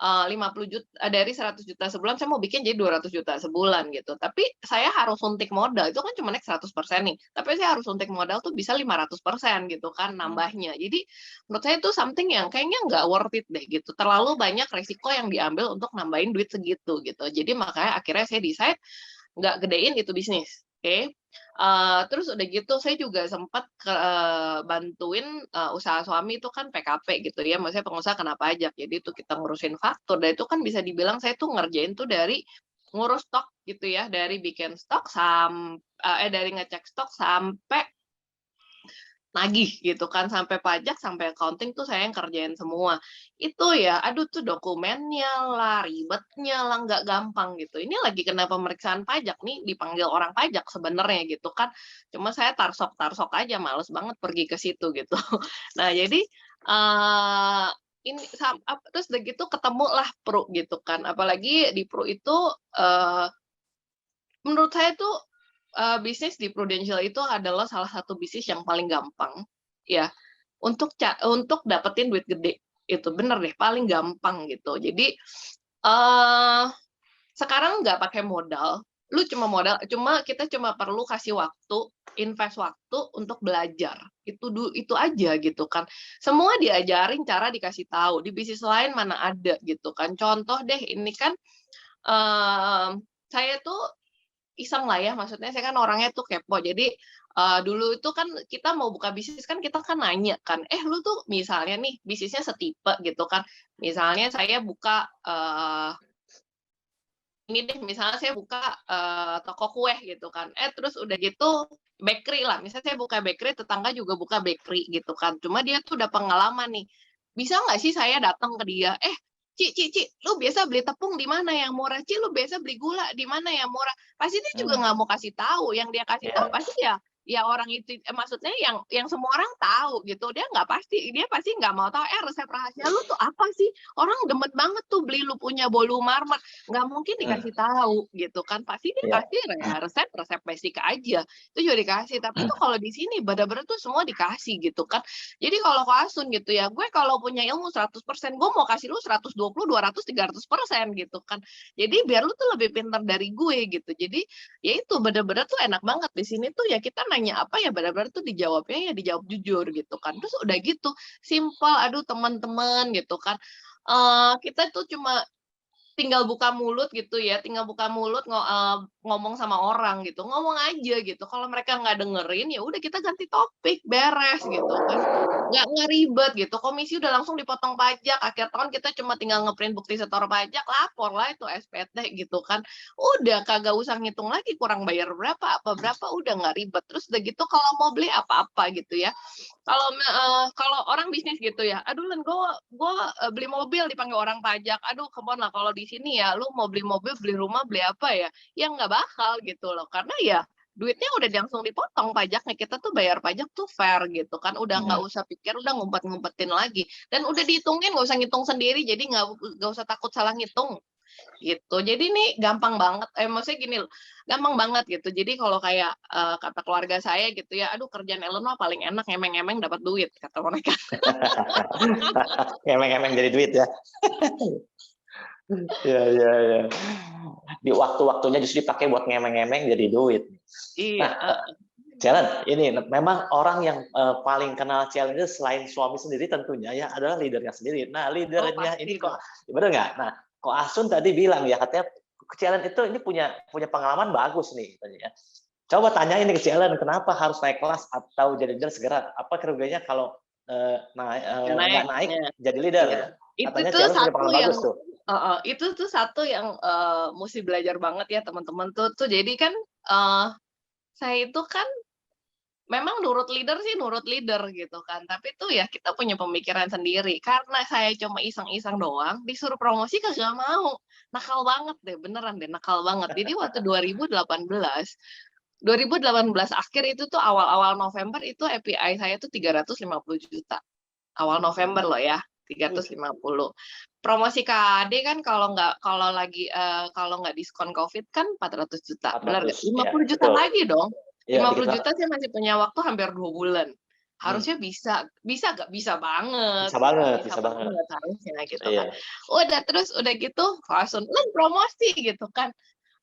50 juta, dari 100 juta sebulan saya mau bikin jadi 200 juta sebulan gitu. Tapi saya harus suntik modal, itu kan cuma naik 100% nih. Tapi saya harus suntik modal tuh bisa 500% gitu kan nambahnya. Jadi menurut saya itu something yang kayaknya nggak worth it deh gitu. Terlalu banyak resiko yang diambil untuk nambahin duit segitu gitu. Jadi makanya akhirnya saya decide nggak gedein itu bisnis. Oke. Terus udah gitu saya juga sempat bantuin usaha suami itu kan PKP gitu ya, maksudnya pengusaha kena pajak. Jadi itu kita ngurusin faktur, dan itu kan bisa dibilang saya tuh ngerjain tuh dari ngurus stok gitu ya, dari bikin stok dari ngecek stok sampai nagih gitu kan, sampai pajak, sampai accounting tuh saya yang kerjain semua. Itu ya, aduh tuh dokumennya lah, ribetnya lah, nggak gampang gitu. Ini lagi kena pemeriksaan pajak nih, dipanggil orang pajak sebenarnya gitu kan. Cuma saya tarsok aja, males banget pergi ke situ gitu. Nah jadi ini terus udah gitu ketemu lah Pro gitu kan. Apalagi di Pro itu menurut saya tuh bisnis di Prudential itu adalah salah satu bisnis yang paling gampang ya untuk dapetin duit gede. Itu bener deh, paling gampang gitu. Jadi sekarang nggak pakai modal, kita cuma perlu kasih waktu, invest waktu untuk belajar. Itu aja gitu kan. Semua diajarin, cara dikasih tahu. Di bisnis lain mana ada gitu kan. Contoh deh, ini kan saya tuh iseng lah ya, maksudnya saya kan orangnya tuh kepo. Jadi dulu itu kan kita mau buka bisnis kan, kita kan nanya kan, lu tuh misalnya nih bisnisnya setipe gitu kan. Misalnya saya buka ini deh, misalnya saya buka toko kue gitu kan. Terus udah gitu bakery lah. Misalnya saya buka bakery, tetangga juga buka bakery gitu kan. Cuma dia tuh udah pengalaman nih. Bisa nggak sih saya datang ke dia, Ci, lu biasa beli tepung di mana yang murah? Ci, lu biasa beli gula di mana yang murah? Pasti dia juga nggak mau kasih tahu. Yang dia kasih tahu pasti ya ya orang itu maksudnya yang semua orang tahu gitu, dia pasti nggak mau tahu resep rahasia lu tuh apa sih, orang demen banget tuh beli lu punya bolu marmer, nggak mungkin dikasih tahu gitu kan, pasti dia Iya. kasih ya resep basic aja itu juga dikasih, tapi tuh kalau di sini bener-bener tuh semua dikasih gitu kan. Jadi kalau Koasun gitu ya, gue kalau punya ilmu 100%, gue mau kasih lu 120, 200, 300% gitu kan. Jadi biar lu tuh lebih pintar dari gue gitu. Jadi ya itu bener-bener tuh enak banget di sini tuh ya, kita nanya apa ya benar-benar tuh dijawabnya ya dijawab jujur gitu kan. Terus udah gitu simpel, aduh teman-teman gitu kan. Kita tuh cuma tinggal buka mulut gitu ya, tinggal buka mulut ngomong sama orang gitu, ngomong aja gitu. Kalau mereka nggak dengerin ya udah kita ganti topik, beres gitu kan. Nggak ribet gitu. Komisi udah langsung dipotong pajak, akhir tahun kita cuma tinggal ngeprint bukti setor pajak, lapor lah itu SPT gitu kan. Udah kagak usah ngitung lagi kurang bayar berapa, udah nggak ribet. Terus udah gitu kalau mau beli apa-apa gitu ya. Kalau orang bisnis gitu ya, aduh Len, gue beli mobil dipanggil orang pajak, aduh come on lah, kalau di sini ya lu mau beli mobil, beli rumah, beli apa ya, yang nggak bakal gitu loh, karena ya duitnya udah langsung dipotong pajaknya, kita tuh bayar pajak tuh fair gitu kan, udah nggak usah pikir, udah ngumpet-ngumpetin lagi, dan udah dihitungin, nggak usah ngitung sendiri, jadi nggak usah takut salah ngitung gitu. Jadi ini gampang banget, maksudnya gini loh, gampang banget gitu. Jadi kalau kayak kata keluarga saya gitu ya, aduh kerjaan Ellen mah paling enak ngemeng-ngemeng dapat duit kata mereka. Ngemeng-ngemeng jadi duit ya. Ya. Di waktu-waktunya justru dipakai buat ngemeng-ngemeng jadi duit. Iya. Challenge ini memang orang yang paling kenal challenge selain suami sendiri tentunya ya adalah leadernya sendiri. Nah, leadernya ini kok benar nggak? Nah, kok Asun tadi bilang ya katanya challenge itu ini punya pengalaman bagus nih ya. Coba tanya ini ke challenge, kenapa harus naik kelas atau jadi leader segera? Apa kerugiannya kalau nggak naik jadi leader? Iya. Katanya Itu tuh challenge punya satu pengalaman yang bagus tuh. itu tuh satu yang mesti belajar banget ya teman-teman tuh. Jadi kan saya itu kan memang nurut leader gitu kan, tapi tuh ya kita punya pemikiran sendiri, karena saya cuma iseng-iseng doang, disuruh promosi kagak mau, nakal banget deh, beneran deh, nakal banget. Jadi waktu 2018 akhir itu tuh awal-awal November itu API saya tuh 350 juta, awal November loh ya, 350. Promosi KAD kan kalau nggak diskon COVID kan 400 juta, benar nggak? 50 juta betul. lagi dong. Ya, 50 juta saya masih punya waktu hampir 2 bulan. Harusnya bisa nggak? Bisa banget. Bisa banget harusnya gitu kan. Udah gitu langsung promosi gitu kan.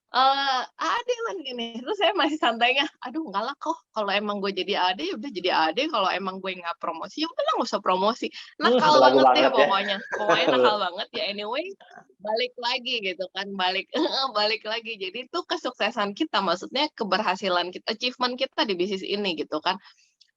AD kan gini, terus saya masih santainya, aduh enggak lah kok, kalau emang gue jadi AD udah jadi AD, kalau emang gue nggak promosi ya udahlah nggak usah promosi, nakal banget deh ya. Pokoknya nakal banget ya. Anyway, balik lagi gitu kan, balik lagi, jadi itu kesuksesan kita, maksudnya keberhasilan kita, achievement kita di bisnis ini gitu kan,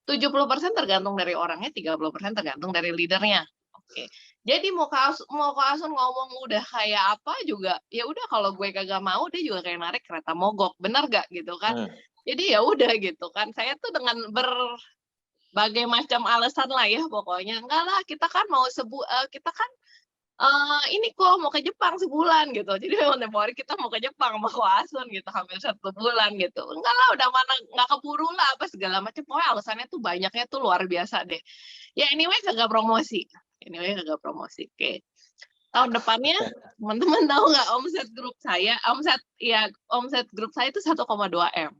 70% tergantung dari orangnya, 30% tergantung dari leadernya. Oke. Jadi mau Asun ngomong udah kayak apa juga, ya udah kalau gue kagak mau dia juga kayak narik kereta mogok, benar gak gitu kan? Jadi ya udah gitu kan. Saya tuh dengan berbagai macam alasan lah ya pokoknya, enggak lah kita kan mau kita kan ini kok mau ke Jepang sebulan gitu. Jadi memang tempo hari kita mau ke Jepang sama Asun gitu, hampir 1 bulan gitu. Enggak lah udah mana nggak keburu lah apa segala macam. Pokoknya alasannya tuh banyaknya tuh luar biasa deh. Ya anyway kagak promosi. Oke. Tahun depannya teman-teman tahu nggak omset grup saya? Omset grup saya itu 1,2 M.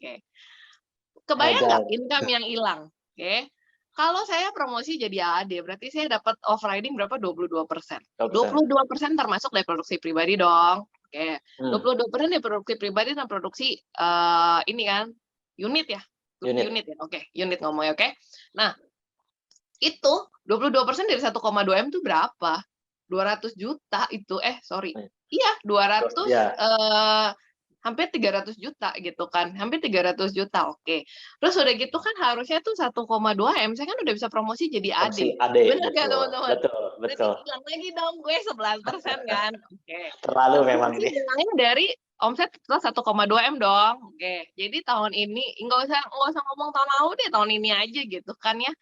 Oke. Kebayang nggak income yang hilang? Oke. Kalau saya promosi jadi AD, berarti saya dapat off riding berapa? 22%. 22% termasuk dari produksi pribadi dong. Oke. 22% dari produksi pribadi dan produksi ini kan unit ya. Unit ya. Oke, unit ngomongnya oke. Nah, itu 22% dari 1,2 M itu berapa? 200 juta itu, Iya, 200 hampir 300 juta gitu kan. Hampir 300 juta, oke. Terus udah gitu kan harusnya tuh 1,2 M, saya kan udah bisa promosi jadi AD. Benar nggak teman-teman? Betul. Hilang lagi dong gue 11% kan. Oke. Terlalu memang ini. Hilangnya dari omset plus 1,2 M dong. Oke. Jadi tahun ini nggak usah ngomong tahun lalu deh, tahun ini aja gitu kan ya.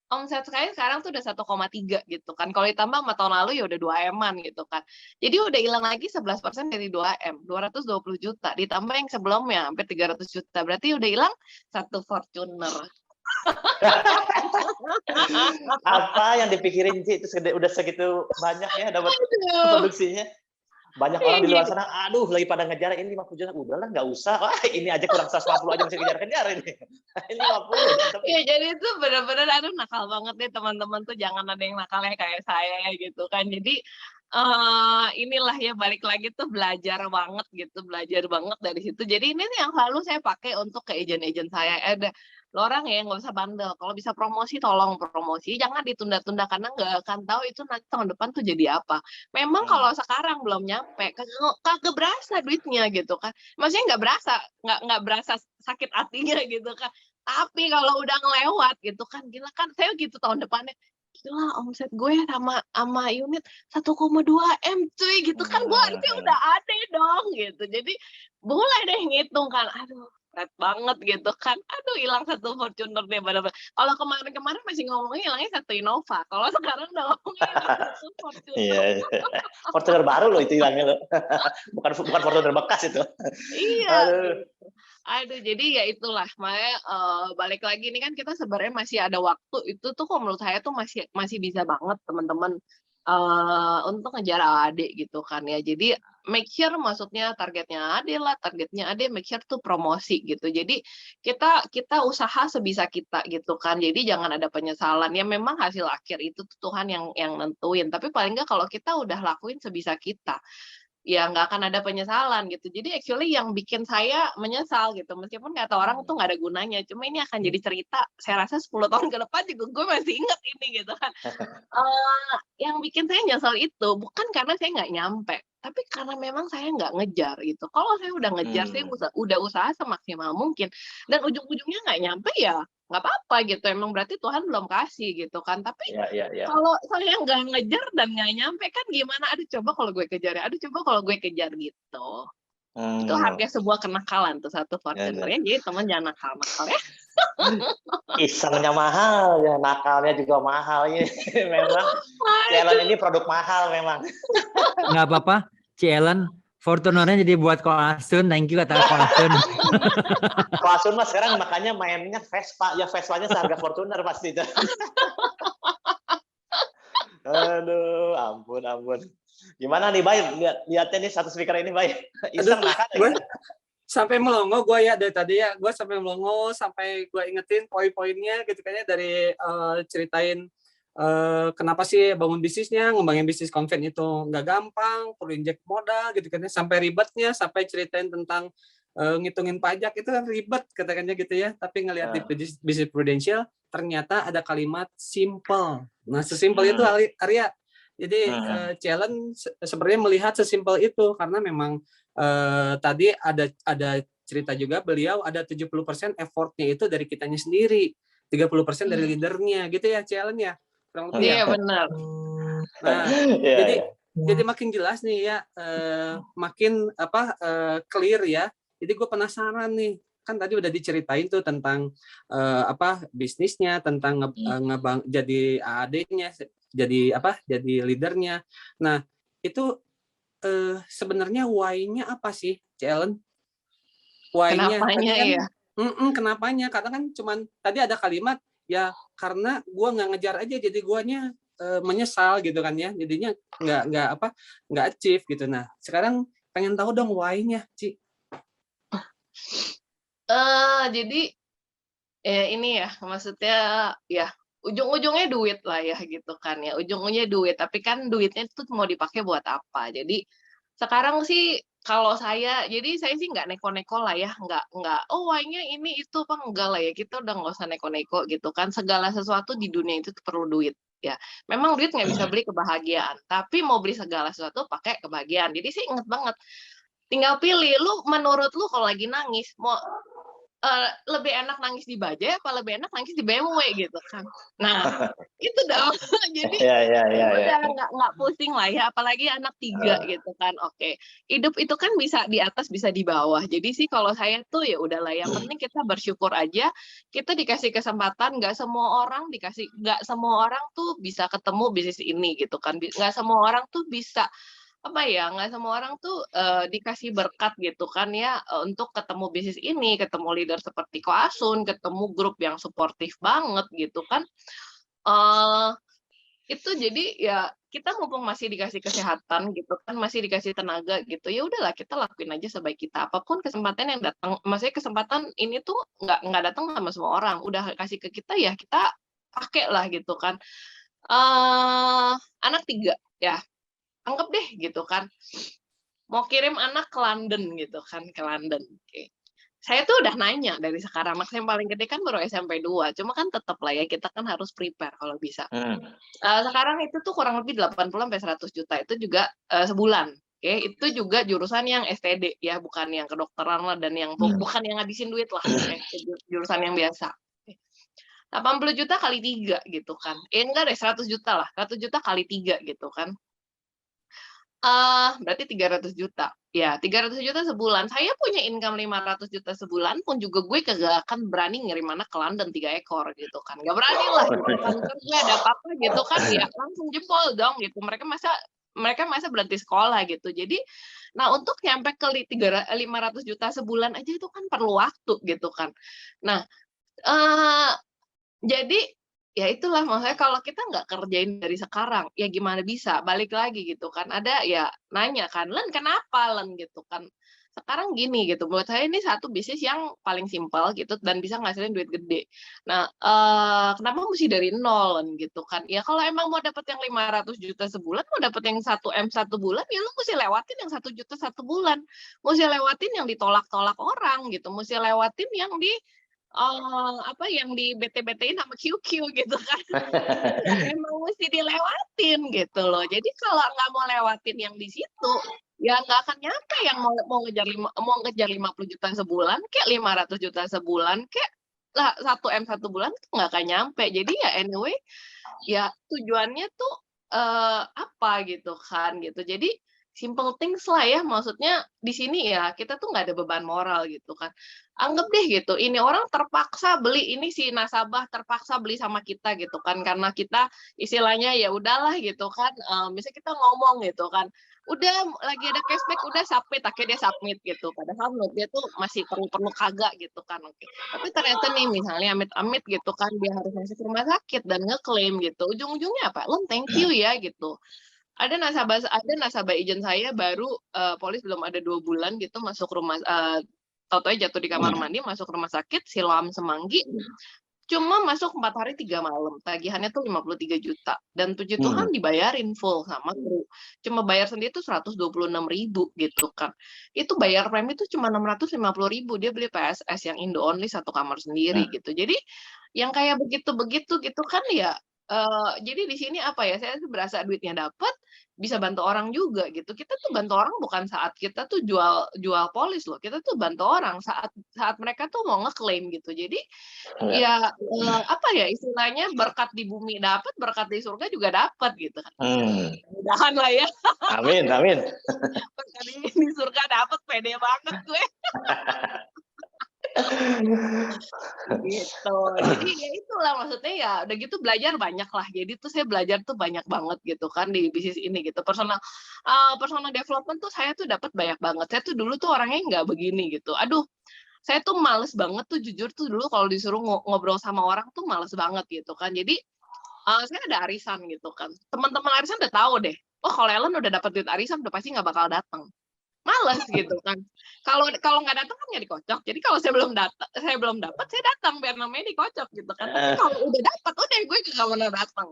omset saya sekarang tuh udah 1,3 gitu kan. Kalau ditambah sama tahun lalu ya udah 2M-an gitu kan. Jadi udah hilang lagi 11% dari 2M, 220 juta. Ditambah yang sebelumnya hampir 300 juta. Berarti udah hilang 1 Fortuner. Apa yang dipikirin Ci itu udah segitu banyak ya dapat Aduh. produksinya. Banyak orang di luar sana, aduh lagi pada ngejar ini 50 juta, udahlah nggak usah, wah ini aja kurang 150 aja masih kejar-kejar ini. Ini 50. Ya jadi itu benar-benar aduh nakal banget deh teman-teman tuh, jangan ada yang nakalnya kayak saya gitu kan. Jadi inilah ya balik lagi tuh belajar banget dari situ. Jadi ini nih yang selalu saya pakai untuk ke agent-agent saya. Lo orang ya nggak usah bandel. Kalau bisa promosi tolong promosi, jangan ditunda-tunda karena nggak akan tahu itu nanti tahun depan tuh jadi apa. Memang kalau sekarang belum nyampe, kagak berasa duitnya gitu kan. Maksudnya nggak berasa sakit hatinya gitu kan. Tapi kalau udah ngelewat gitu kan, gila kan saya gitu tahun depannya. Gila omset gue sama unit 1,2 M cuy gitu kan, gue harusnya udah ada dong gitu. Jadi boleh deh ngitung kan, aduh berat banget gitu kan, aduh hilang 1 Fortuner deh bener-bener. Kalau kemarin masih ngomongnya hilangnya 1 Innova, kalau sekarang udah ngomongnya hilang 1 Fortuner. Iya, Fortuner baru loh itu hilangnya loh. bukan Fortuner bekas itu. Iya. Aduh, jadi ya itulah, makanya balik lagi ini kan kita sebenarnya masih ada waktu, itu tuh kok menurut saya tuh masih bisa banget teman-teman untuk ngejar adik gitu kan ya. Jadi make sure maksudnya targetnya make sure tuh promosi gitu. Jadi kita usaha sebisa kita gitu kan. Jadi jangan ada penyesalan. Ya memang hasil akhir itu tuh Tuhan yang nentuin. Tapi paling nggak kalau kita udah lakuin sebisa kita, ya nggak akan ada penyesalan gitu. Jadi actually yang bikin saya menyesal gitu, meskipun kata orang tuh nggak ada gunanya, cuma ini akan jadi cerita, saya rasa 10 tahun ke depan juga gue masih inget ini gitu kan. Yang bikin saya nyesel itu bukan karena saya nggak nyampe, tapi karena memang saya nggak ngejar gitu. Kalau saya udah ngejar, saya udah usaha semaksimal mungkin, dan ujung-ujungnya nggak nyampe ya nggak apa-apa gitu, emang berarti Tuhan belum kasih gitu kan. Tapi kalau saya nggak ngejar dan nggak nyampe kan gimana, aduh coba kalau gue kejar ya, gitu. Itu harga sebuah kenakalan tuh 1 Fortuner ya. Jadi teman jangan nakal-nakal ya. Isengnya mahal ya, nakalnya juga mahal ya. Memang Ellen ini produk mahal memang. Nggak apa-apa, Ellen. Fortunernya jadi buat Koasun, thank you kata Koasun. Koasun mas sekarang makanya mainnya Vespa, ya Vespanya seharga Fortuner pasti itu. Aduh, ampun. Gimana nih, Bay? Lihatnya nih satu speaker ini, Bay. Iseng nakal. Gue sampai melongo gue ya dari tadi ya. Gue sampai melongo, sampai gue ingetin poin-poinnya gitu kan ya, dari ceritain kenapa sih bangun bisnisnya, ngembangin bisnis konven itu nggak gampang, perlu injek modal gitu kan ya, sampai ribetnya, sampai ceritain tentang ngitungin pajak itu kan ribet katakannya gitu ya. Tapi ngelihat di bisnis prudential ternyata ada kalimat simple. Nah sesimpel itu Arya. Jadi challenge sebenarnya melihat sesimpel itu, karena memang tadi ada cerita juga beliau ada 70% effortnya itu dari kitanya sendiri, 30% dari leadernya gitu ya challenge ya. Iya benar. Nah, jadi makin jelas nih ya, makin clear ya. Jadi gue penasaran nih, kan tadi udah diceritain tuh tentang bisnisnya, tentang jadi AD-nya, jadi leadernya. Nah itu sebenarnya why-nya apa sih, Ellen? Why-nya? Kenapanya kan, ya? Kenapanya? Karena kan cuman tadi ada kalimat ya karena gue nggak ngejar aja, jadi guanya menyesal gitu kan ya, jadinya nggak achieve gitu. Nah sekarang pengen tahu dong why-nya, Ci. Jadi ini ya maksudnya ya ujung-ujungnya duit lah ya gitu kan ya, ujung-ujungnya duit, tapi kan duitnya itu mau dipakai buat apa. Jadi sekarang sih kalau saya sih nggak neko-neko lah ya, nggak why-nya ini itu apa, enggak lah ya, kita udah nggak usah neko-neko gitu kan. Segala sesuatu di dunia itu perlu duit ya. Memang duit nggak bisa beli kebahagiaan, tapi mau beli segala sesuatu pakai kebahagiaan. Jadi sih inget banget, tinggal pilih lu, menurut lu kalau lagi nangis mau lebih enak nangis di Bajaj apa lebih enak nangis di BMW gitu kan. Nah, itu dong. Jadi udah nggak pusing lah ya, apalagi anak 3 gitu kan. Oke, hidup itu kan bisa di atas bisa di bawah. Jadi sih kalau saya tuh ya udahlah, yang penting kita bersyukur aja, kita dikasih kesempatan. Nggak semua orang tuh bisa ketemu bisnis ini gitu kan. Nggak semua orang tuh bisa nggak semua orang tuh dikasih berkat gitu kan ya, untuk ketemu bisnis ini, ketemu leader seperti Ko Asun, ketemu grup yang suportif banget gitu kan. Itu jadi ya kita mumpung masih dikasih kesehatan gitu kan, masih dikasih tenaga gitu, ya udahlah kita lakuin aja sebaik kita. Apapun kesempatan yang datang, maksudnya kesempatan ini tuh nggak datang sama semua orang. Udah kasih ke kita ya kita pakai lah gitu kan. Anak 3 ya. Anggap deh gitu kan, mau kirim anak ke London gitu kan, ke London. Oke. Saya tuh udah nanya dari sekarang, anak saya yang paling gede kan baru SMP 2, cuma kan tetap lah ya, kita kan harus prepare kalau bisa. Sekarang itu tuh kurang lebih 80-100 juta, itu juga sebulan. Oke, itu juga jurusan yang STD ya, bukan yang kedokteran lah, dan yang bukan yang ngabisin duit lah, jurusan yang biasa. 80 juta kali 3 gitu kan. Enggak deh, 100 juta lah. 100 juta kali 3 gitu kan. Berarti 300 juta. Ya, 300 juta sebulan. Saya punya income 500 juta sebulan pun juga gue kagak akan berani ngirim anak ke London 3 ekor gitu kan. Gak berani lah. Kan gue ada apa-apa gitu kan, ya langsung jempol dong gitu. Mereka masa berhenti sekolah gitu. Jadi, nah untuk nyampe ke 500 juta sebulan aja itu kan perlu waktu gitu kan. Nah, jadi ya itulah maksudnya kalau kita nggak kerjain dari sekarang, ya gimana bisa? Balik lagi gitu kan. Ada ya nanya kan, "Len kenapa Len?" gitu kan. Sekarang gini gitu, menurut saya ini satu bisnis yang paling simpel gitu dan bisa ngasilin duit gede. Nah, kenapa mesti dari nol Len gitu kan. Ya kalau emang mau dapet yang 500 juta sebulan, mau dapet yang 1M satu bulan, ya lu mesti lewatin yang 1 juta satu bulan. Mesti lewatin yang ditolak-tolak orang gitu, mesti lewatin yang yang di BT-BT-in sama QQ gitu kan. Emang mesti dilewatin gitu loh. Jadi kalau nggak mau lewatin yang di situ, ya nggak akan nyampe yang mau ngejar 50 juta sebulan, kayak 500 juta sebulan, kayak lah 1M satu bulan itu nggak akan nyampe. Jadi ya anyway, ya tujuannya tuh apa gitu kan gitu. Jadi simple things lah ya, maksudnya di sini ya kita tuh nggak ada beban moral gitu kan. Anggap deh gitu, ini orang terpaksa beli, ini si nasabah terpaksa beli sama kita gitu kan, karena kita istilahnya ya udahlah gitu kan, misalnya kita ngomong gitu kan, udah lagi ada cashback, udah submit, akhirnya dia submit gitu, padahal menurut dia tuh masih perlu kagak gitu kan. Oke. Tapi ternyata nih misalnya amit-amit gitu kan, dia harus masuk rumah sakit dan ngeklaim gitu, ujung-ujungnya apa? Lem thank you ya gitu. Ada nasabah agent saya baru polis belum ada 2 bulan gitu masuk rumah, tahu-tahu jatuh di kamar mandi, masuk rumah sakit Siloam Semanggi, cuma masuk 4 hari 3 malam, tagihannya tuh 53 juta dan puji Tuhan dibayarin full sama kru. Cuma bayar sendiri tuh 126.000 gitu kan. Itu bayar premi tuh cuma 650.000, dia beli PSS yang Indo only 1 kamar sendiri gitu. Jadi yang kayak begitu-begitu gitu kan ya. Jadi di sini apa ya, saya tuh berasa duitnya dapat, bisa bantu orang juga gitu. Kita tuh bantu orang bukan saat kita tuh jual polis loh, kita tuh bantu orang saat mereka tuh mau ngeklaim gitu. Jadi ya apa ya istilahnya, berkat di bumi dapat, berkat di surga juga dapat gitu kan. Mudahan lah ya. Amin. Berkat di surga dapat, pede banget gue. Gitu. Jadi ya itulah maksudnya, ya udah gitu belajar banyak lah. Jadi tuh saya belajar tuh banyak banget gitu kan di bisnis ini gitu. Personal development tuh saya tuh dapat banyak banget. Saya tuh dulu tuh orangnya nggak begini gitu. Aduh, saya tuh males banget tuh, jujur tuh dulu kalau disuruh ngobrol sama orang tuh males banget gitu kan. Jadi saya ada arisan gitu kan. Teman-teman arisan udah tahu deh. Oh, kalau Ellen udah dapat duit arisan udah pasti nggak bakal datang. Males gitu kan. Kalau nggak datang kan nggak dikocok. Jadi kalau saya belum dapat, saya datang biar namanya dikocok gitu kan. Tapi kalau udah dapat, udah gue nggak pernah datang.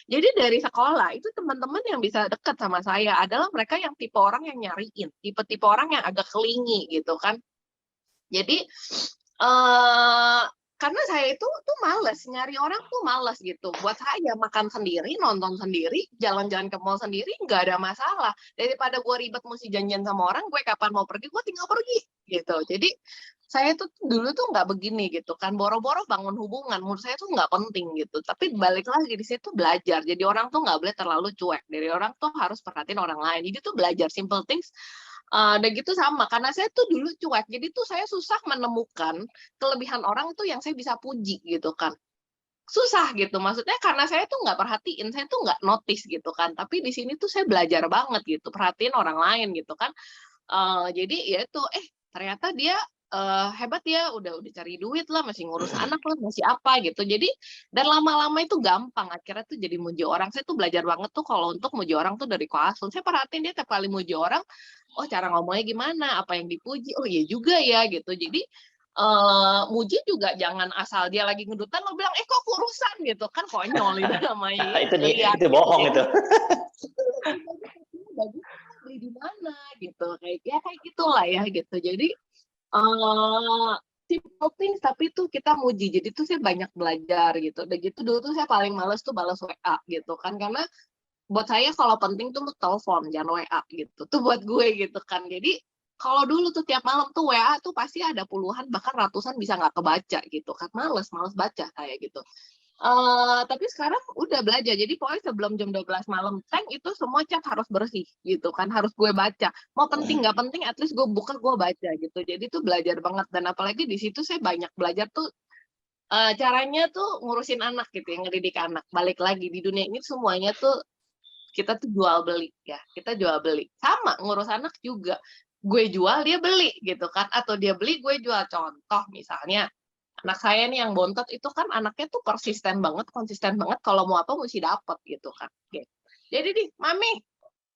Jadi dari sekolah itu teman-teman yang bisa dekat sama saya adalah mereka yang tipe orang yang nyariin, tipe-tipe orang yang agak kelingi gitu kan. Jadi karena saya itu tuh males, nyari orang tuh males gitu. Buat saya makan sendiri, nonton sendiri, jalan-jalan ke mall sendiri nggak ada masalah. Daripada gue ribet mesti janjian sama orang, gue kapan mau pergi, gue tinggal pergi gitu. Jadi saya tuh dulu tuh nggak begini gitu kan, boro-boro bangun hubungan, menurut saya tuh nggak penting gitu. Tapi balik lagi di situ belajar. Jadi orang tuh nggak boleh terlalu cuek. Dari orang tuh harus perhatiin orang lain. Jadi tuh belajar simple things. Dan gitu sama, karena saya tuh dulu cuek. Jadi tuh saya susah menemukan kelebihan orang tuh yang saya bisa puji gitu kan. Susah gitu, maksudnya karena saya tuh nggak perhatiin, saya tuh nggak notice gitu kan. Tapi di sini tuh saya belajar banget gitu, perhatiin orang lain gitu kan. Jadi ya itu, ternyata dia hebat ya, udah cari duit lah, masih ngurus anak lah, masih apa gitu. Jadi dan lama-lama itu gampang, akhirnya tuh jadi muji orang. Saya tuh belajar banget tuh kalau untuk muji orang tuh dari Koasun. Saya perhatiin dia tiap kali muji orang, oh cara ngomongnya gimana, apa yang dipuji, oh iya juga ya gitu. Jadi muji juga jangan asal dia lagi ngedutan lo bilang, kok kurusan gitu kan, konyol itu namanya. Itu bohong itu. Bagus beli di mana gitu, kayak gitulah ya gitu. Jadi simple things tapi tuh kita muji. Jadi tuh saya banyak belajar gitu. Udah gitu dulu tuh saya paling males tuh balas WA gitu kan, karena buat saya kalau penting tuh telepon jangan WA gitu. Tuh buat gue gitu kan. Jadi kalau dulu tuh tiap malam tuh WA tuh pasti ada puluhan bahkan ratusan bisa nggak kebaca gitu kan, males baca saya gitu. Tapi sekarang udah belajar, jadi pokoknya sebelum jam 12 malam itu semua chat harus bersih gitu kan, harus gue baca. Mau penting nggak penting, at least gue buka gue baca gitu. Jadi tuh belajar banget, dan apalagi di situ saya banyak belajar tuh caranya tuh ngurusin anak gitu, yang ngedidik anak. Balik lagi di dunia ini semuanya tuh kita tuh jual beli ya, kita jual beli. Sama ngurus anak juga. Gue jual, dia beli gitu kan, atau dia beli, gue jual. Contoh misalnya, anak saya nih yang bontot itu kan anaknya tuh persisten banget, konsisten banget, kalau mau apa mesti dapet gitu kan. Jadi nih, Mami,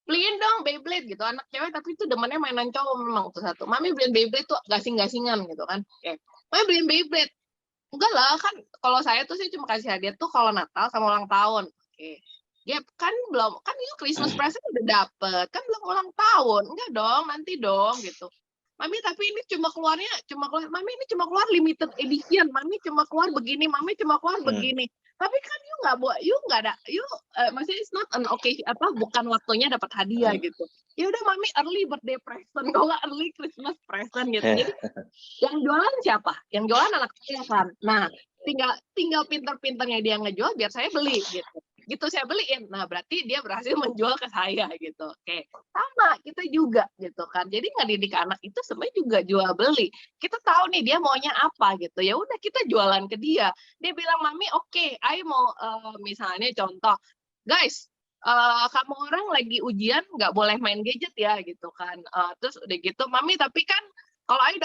beliin dong Beyblade gitu. Anak cewek tapi itu demennya mainan cowok memang tuh satu. Mami beliin Beyblade tuh gasing-gasingan gitu kan. Mami beliin Beyblade. Enggak lah, kan kalau saya tuh cuma kasih hadiah tuh kalau Natal sama ulang tahun. Ya kan belum, kan itu Christmas present udah dapet, kan belum ulang tahun. Enggak dong, nanti dong gitu. Mami tapi ini cuma keluar, Mami ini cuma keluar limited edition, Mami cuma keluar begini, Mami cuma keluar begini. Tapi kan maksudnya it's not an occasion, bukan waktunya dapat hadiah gitu. Ya udah Mami early birthday present, kalau early Christmas present gitu. Jadi yang jualan siapa? Yang jualan anak saya kan. Nah, tinggal pinter-pinternya dia ngejual biar saya beli gitu. Gitu saya beliin. Nah, berarti dia berhasil menjual ke saya gitu. Oke. Sama, kita juga gitu kan. Jadi ngedidik anak itu sebenarnya juga jual beli. Kita tahu nih dia maunya apa gitu. Ya udah kita jualan ke dia. Dia bilang, "Mami, oke, I mau misalnya contoh, guys, kamu orang lagi ujian nggak boleh main gadget ya gitu kan." Terus udah gitu, "Mami, tapi kan kalau Ayu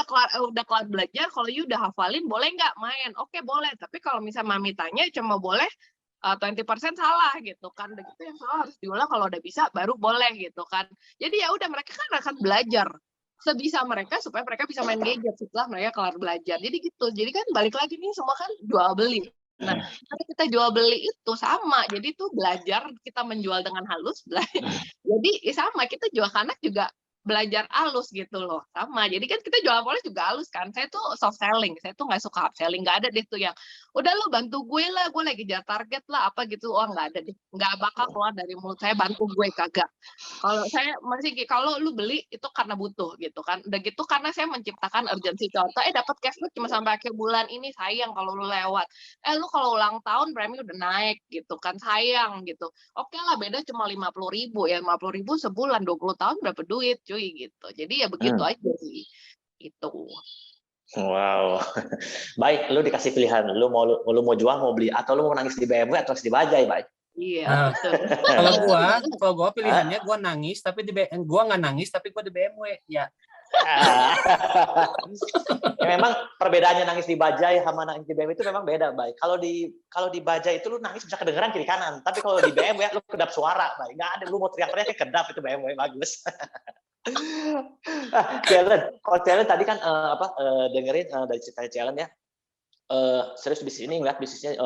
udah kelar belajar, kalau Ayu udah hafalin, boleh nggak main?" "Oke, boleh. Tapi kalau misalnya Mami tanya, cuma boleh 20% salah gitu kan." Begitu yang salah harus diulang, kalau udah bisa baru boleh gitu kan. Jadi ya udah, mereka kan akan belajar sebisa mereka supaya mereka bisa main gadget setelah mereka kelar belajar. Jadi gitu. Jadi kan balik lagi nih, semua kan jual beli. Nah, kalau kita jual beli itu sama. Jadi tuh belajar kita menjual dengan halus. Jadi sama, kita jual ke anak juga belajar halus gitu loh, sama. Jadi kan kita jual polis juga halus kan. Saya tuh soft selling, saya tuh nggak suka upselling, nggak ada deh tuh yang udah lu bantu gue lah, gue lagi jar target lah apa gitu. Oh, nggak ada deh, nggak bakal keluar dari mulut saya bantu gue, kagak. Kalau saya masih kalau lu beli itu karena butuh gitu kan. Udah gitu karena saya menciptakan urgensi. Contoh, dapat cashback cuma sampai akhir bulan ini, sayang kalau lu lewat. Lu kalau ulang tahun premi udah naik gitu kan, sayang gitu. Oke lah, beda cuma 50.000 ya, 50.000 sebulan, 20 tahun berapa duit cuy gitu. Jadi ya begitu aja sih. Itu. Wow. Baik, lu dikasih pilihan, lu mau jual, mau beli, atau lu mau nangis di BMW atau di Bajaj, baik. Iya, betul. Kalau gua pilihannya gua nangis tapi gua nggak nangis tapi gua di BMW ya. Ya, memang perbedaannya nangis di Bajaj sama nangis di BMW itu memang beda, baik. Kalau di Bajaj itu lu nangis bisa kedengeran kiri kanan, tapi kalau di BMW lu kedap suara, baik. Nggak ada, lu mau teriak-teriak kedap, itu BMW bagus. Challenge tadi kan dengerin dari cerita Challenge ya. Serius bisnis ini, ngeliat bisnisnya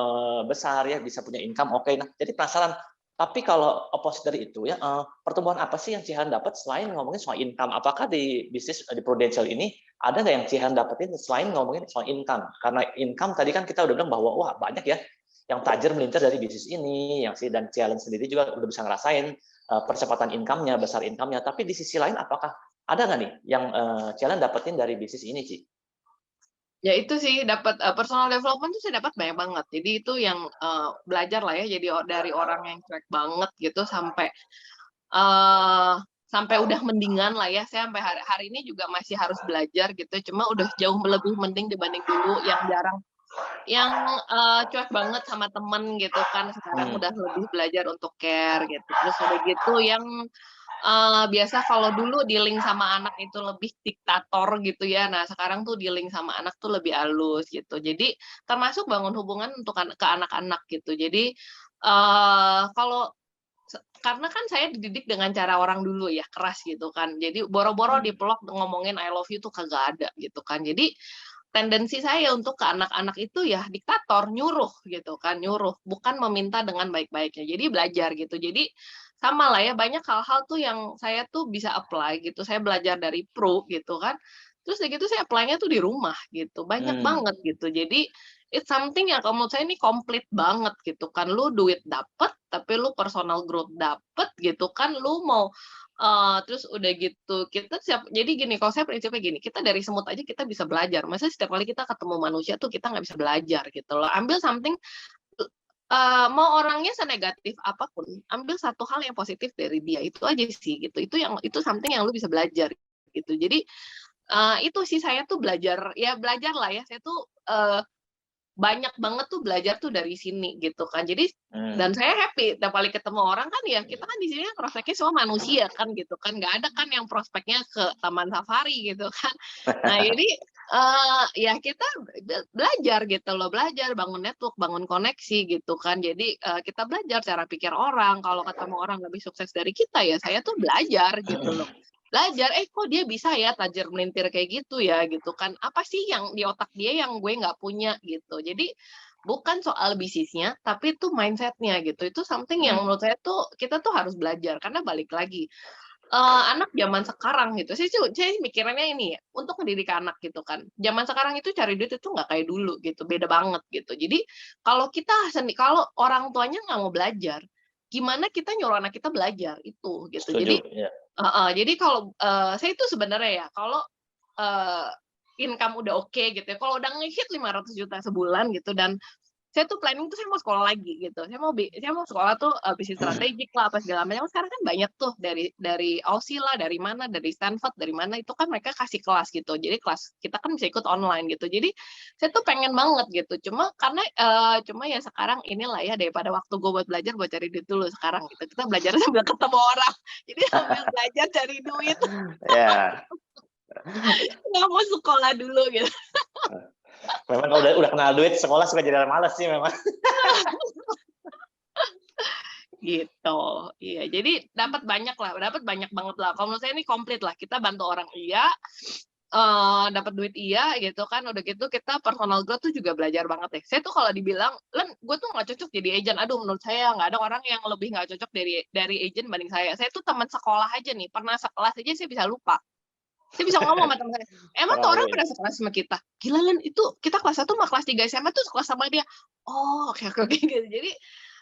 besar ya, bisa punya income, oke. Nah, jadi penasaran. Tapi kalau opposite dari itu ya, pertumbuhan apa sih yang Cihan dapat selain ngomongin soal income? Apakah di bisnis di Prudential ini ada nggak yang Cihan dapetin selain ngomongin soal income? Karena income tadi kan kita udah bilang bahwa wah banyak ya yang tajir melintir dari bisnis ini, dan Challenge sendiri juga udah bisa ngerasain percepatan income-nya, besar income-nya. Tapi di sisi lain apakah ada nggak nih yang Challenge dapetin dari bisnis ini, Ci? Ya itu sih dapat personal development tuh saya dapat banyak banget. Jadi itu yang belajar lah ya. Jadi dari orang yang cuek banget gitu eh, sampai udah mendingan lah ya. Saya sampai hari ini juga masih harus belajar gitu. Cuma udah jauh lebih mending dibanding dulu yang jarang yang cuek banget sama temen gitu kan. Sekarang udah lebih belajar untuk care gitu. Terus udah gitu yang biasa kalau dulu dealing sama anak itu lebih diktator gitu ya. Nah, sekarang tuh dealing sama anak tuh lebih halus gitu. Jadi termasuk bangun hubungan untuk ke anak-anak gitu. Jadi kalau karena kan saya dididik dengan cara orang dulu ya, keras gitu kan. Jadi boro-boro dipeluk ngomongin I love you tuh kagak ada gitu kan. Jadi tendensi saya untuk ke anak-anak itu ya diktator, nyuruh gitu kan, nyuruh, bukan meminta dengan baik-baiknya. Jadi belajar gitu. Jadi sama lah ya, banyak hal-hal tuh yang saya tuh bisa apply gitu. Saya belajar dari pro gitu kan. Terus gitu saya apply-nya tuh di rumah gitu. Banyak banget gitu. Jadi it's something yang kalau menurut saya ini komplit banget gitu kan. Lu duit dapet, tapi lu personal growth dapet gitu kan. Lu mau terus udah gitu kita siap. Jadi gini, kalau saya prinsipnya gini, kita dari semut aja kita bisa belajar. Masa setiap kali kita ketemu manusia tuh kita nggak bisa belajar gitu loh. Ambil something mau orangnya senegatif apapun, ambil satu hal yang positif dari dia itu aja sih gitu. Itu something yang lu bisa belajar gitu. Jadi itu sih saya tuh belajar lah ya. Saya tuh banyak banget tuh belajar tuh dari sini gitu kan. Jadi dan saya happy tiap kali ketemu orang kan ya kita kan di sini kan prospeknya semua manusia kan gitu kan. Nggak ada kan yang prospeknya ke taman safari gitu kan. Nah, jadi ya kita belajar gitu loh, belajar bangun network, bangun koneksi gitu kan. Jadi kita belajar cara pikir orang. Kalau ketemu orang lebih sukses dari kita ya saya tuh belajar gitu loh. Belajar, kok dia bisa ya tajir melintir kayak gitu ya gitu kan. Apa sih yang di otak dia yang gue nggak punya gitu. Jadi bukan soal bisnisnya, tapi itu mindsetnya gitu. Itu something yang menurut saya tuh kita tuh harus belajar. Karena balik lagi, anak zaman sekarang gitu. Saya mikirannya ini ya, untuk mendidik anak gitu kan. Zaman sekarang itu cari duit itu nggak kayak dulu gitu, beda banget gitu. Jadi kalau kalau orang tuanya nggak mau belajar, gimana kita nyuruh anak kita belajar itu gitu. Setuju, Jadi ya. jadi kalau saya itu sebenarnya ya kalau income udah oke gitu ya, kalau udah ngehit 500 juta sebulan gitu dan saya tuh planning tuh saya mau sekolah lagi gitu. Saya mau sekolah tuh bisnis strategik lah apa segala macam. Sekarang kan banyak tuh dari Aussie lah, dari mana, dari Stanford, dari mana itu kan mereka kasih kelas gitu. Jadi kelas kita kan bisa ikut online gitu. Jadi saya tuh pengen banget gitu. Cuma ya sekarang inilah ya daripada waktu gue buat belajar buat cari duit dulu sekarang gitu. Kita belajar sambil ketemu orang. Jadi sambil belajar cari duit. Ya. Nggak mau sekolah dulu gitu. Memang kalau udah kenal duit sekolah suka jadi malas sih memang. Gitu. Iya, jadi dapat banyak banget lah. Kalau menurut saya ini komplit lah. Kita bantu orang iya, dapat duit iya gitu kan. Udah gitu kita personal growth tuh juga belajar banget deh. Saya tuh kalau dibilang, "Len, gue tuh nggak cocok jadi agent." Aduh, menurut saya nggak ada orang yang lebih nggak cocok dari agent banding saya. Saya tuh teman sekolah aja nih, pernah sekelas aja saya bisa lupa. Saya bisa ngomong sama teman saya, emang tuh orang pada sekelas sama kita? Gila Len, itu kita kelas 1 sama kelas 3 SMA tuh sekelas sama dia. Oh, oke gitu. Jadi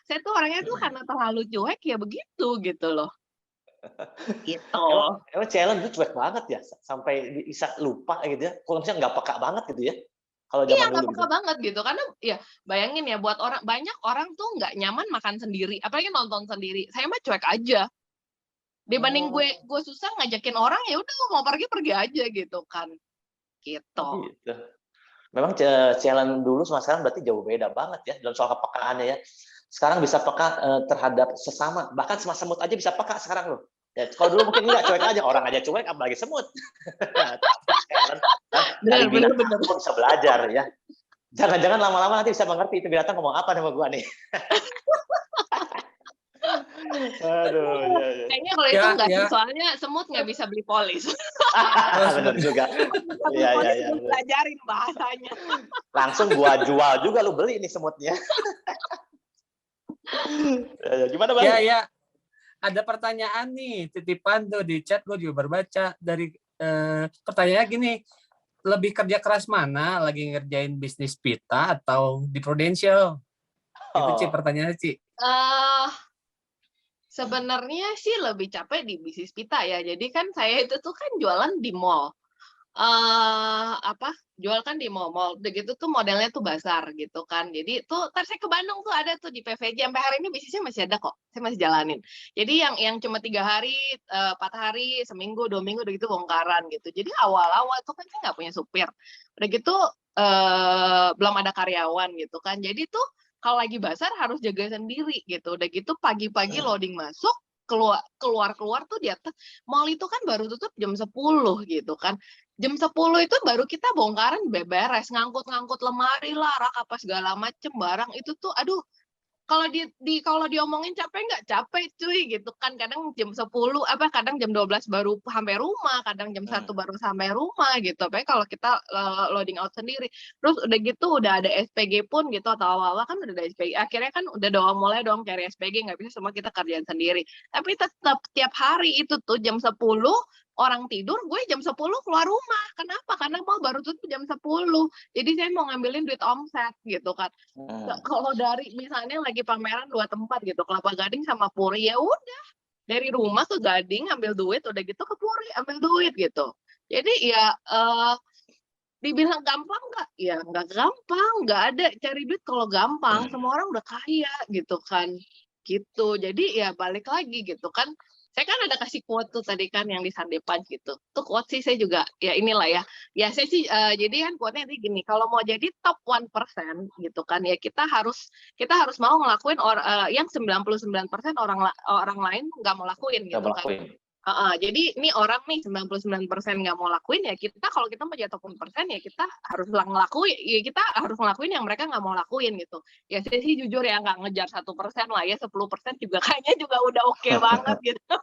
saya tuh orangnya tuh karena terlalu cuek ya begitu gitu loh. Gitu. Emang challenge itu cuek banget ya sampai bisa lupa gitu ya. Kalau misalnya nggak peka banget gitu ya. Kalau zaman Iya, nggak dulu peka gitu. banget gitu. Karena ya bayangin ya buat banyak orang tuh nggak nyaman makan sendiri, apalagi nonton sendiri. Saya mah cuek aja. Dibanding gue susah ngajakin orang ya udah mau pergi aja gitu kan. Gitu. Gitu. Memang challenge dulu sama sekarang berarti jauh beda banget ya dalam soal kepekaannya ya. Sekarang bisa peka terhadap sesama, bahkan sama semut aja bisa peka sekarang loh. Ya, kalau dulu mungkin enggak, cuek aja, orang aja cuek apalagi semut. Dari binatang pun bisa belajar ya. Jangan-jangan lama-lama nanti bisa mengerti itu binatang ngomong apa sama gua nih. Aduh, ya. Kayaknya kalau itu nggak sih, soalnya semut nggak bisa beli polis. Benar juga. Iya. Belajarin bahasanya. Langsung gua jual juga, lu beli nih semutnya. Gimana Bang? Ya. Ada pertanyaan nih, titipan tuh di chat, gue juga berbaca. Dari pertanyaannya gini, lebih kerja keras mana? Lagi ngerjain bisnis pita atau di Prudential? Itu Ci, pertanyaannya Ci. Sebenarnya sih lebih capek di bisnis pita ya. Jadi kan saya itu tuh kan jualan di mall. jual kan di mall-mall, udah gitu tuh modelnya tuh bazar gitu kan. Jadi tuh ntar saya ke Bandung tuh ada tuh di PVJ, sampai hari ini bisnisnya masih ada kok, saya masih jalanin. Jadi yang cuma 3 hari, 4 hari, seminggu, 2 minggu udah gitu bongkaran gitu. Jadi awal-awal tuh kan saya nggak punya supir, udah gitu belum ada karyawan gitu kan. Jadi tuh kalau lagi bazar harus jaga sendiri gitu. Udah gitu pagi-pagi loading masuk, keluar tuh di atas mall itu kan baru tutup jam 10 gitu kan. Jam 10 itu baru kita bongkaran beres, ngangkut-ngangkut lemari lah, rak apa segala macem barang itu tuh aduh kalau diomongin capek nggak capek cuy gitu kan, kadang jam 10 kadang jam 12 baru sampai rumah, kadang jam 1 baru sampai rumah gitu. Apalagi kalau kita loading out sendiri. Terus udah gitu udah ada SPG pun gitu, atau awal-awal kan udah ada SPG. Akhirnya kan udah mulai dong cari SPG, nggak bisa semua kita kerjaan sendiri. Tapi tetap tiap hari itu tuh jam 10 orang tidur, gue jam 10 keluar rumah. Kenapa? Karena mall baru tutup jam 10. Jadi saya mau ngambilin duit omset gitu kan. Kalau dari misalnya lagi pameran 2 tempat gitu, Kelapa Gading sama Puri, ya udah dari rumah ke Gading ambil duit, udah gitu ke Puri ambil duit gitu. Jadi ya dibilang gampang nggak? Ya nggak gampang, nggak ada cari duit kalau gampang, semua orang udah kaya gitu kan. Gitu. Jadi ya balik lagi gitu kan. Saya kan ada kasih quote tuh tadi kan yang di Sunday Punch gitu. Tuh quote sih saya juga ya inilah ya. Ya saya sih jadi kan quote-nya gini, kalau mau jadi top 1% gitu kan ya kita harus mau ngelakuin yang 99% orang lain nggak mau lakuin gitu kan. Jadi ini orang nih 99% nggak mau lakuin, ya kita kalau kita mau jatuh persen ya kita harus ngelakuin yang mereka nggak mau lakuin gitu. Ya saya sih jujur ya nggak ngejar 1% lah ya, 10% juga kayaknya juga udah oke banget gitu.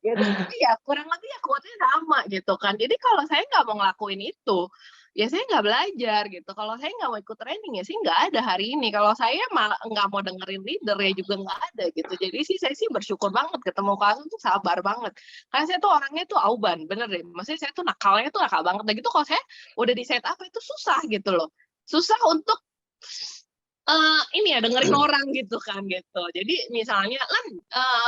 Gitu. Jadi ya kurang lebih ya quote-nya sama gitu kan. Jadi kalau saya nggak mau ngelakuin itu, ya saya nggak belajar gitu. Kalau saya nggak mau ikut training ya sih nggak ada hari ini. Kalau saya malah nggak mau dengerin leader ya juga nggak ada gitu. Jadi sih saya sih bersyukur banget ketemu Kak Asun tuh sabar banget. Karena saya tuh orangnya tuh auban, bener deh. Maksudnya saya tuh nakalnya tuh nakal banget. Dan gitu kalau saya udah di set up itu susah gitu loh. Susah untuk ini ya dengerin orang gitu kan gitu. Jadi misalnya Lan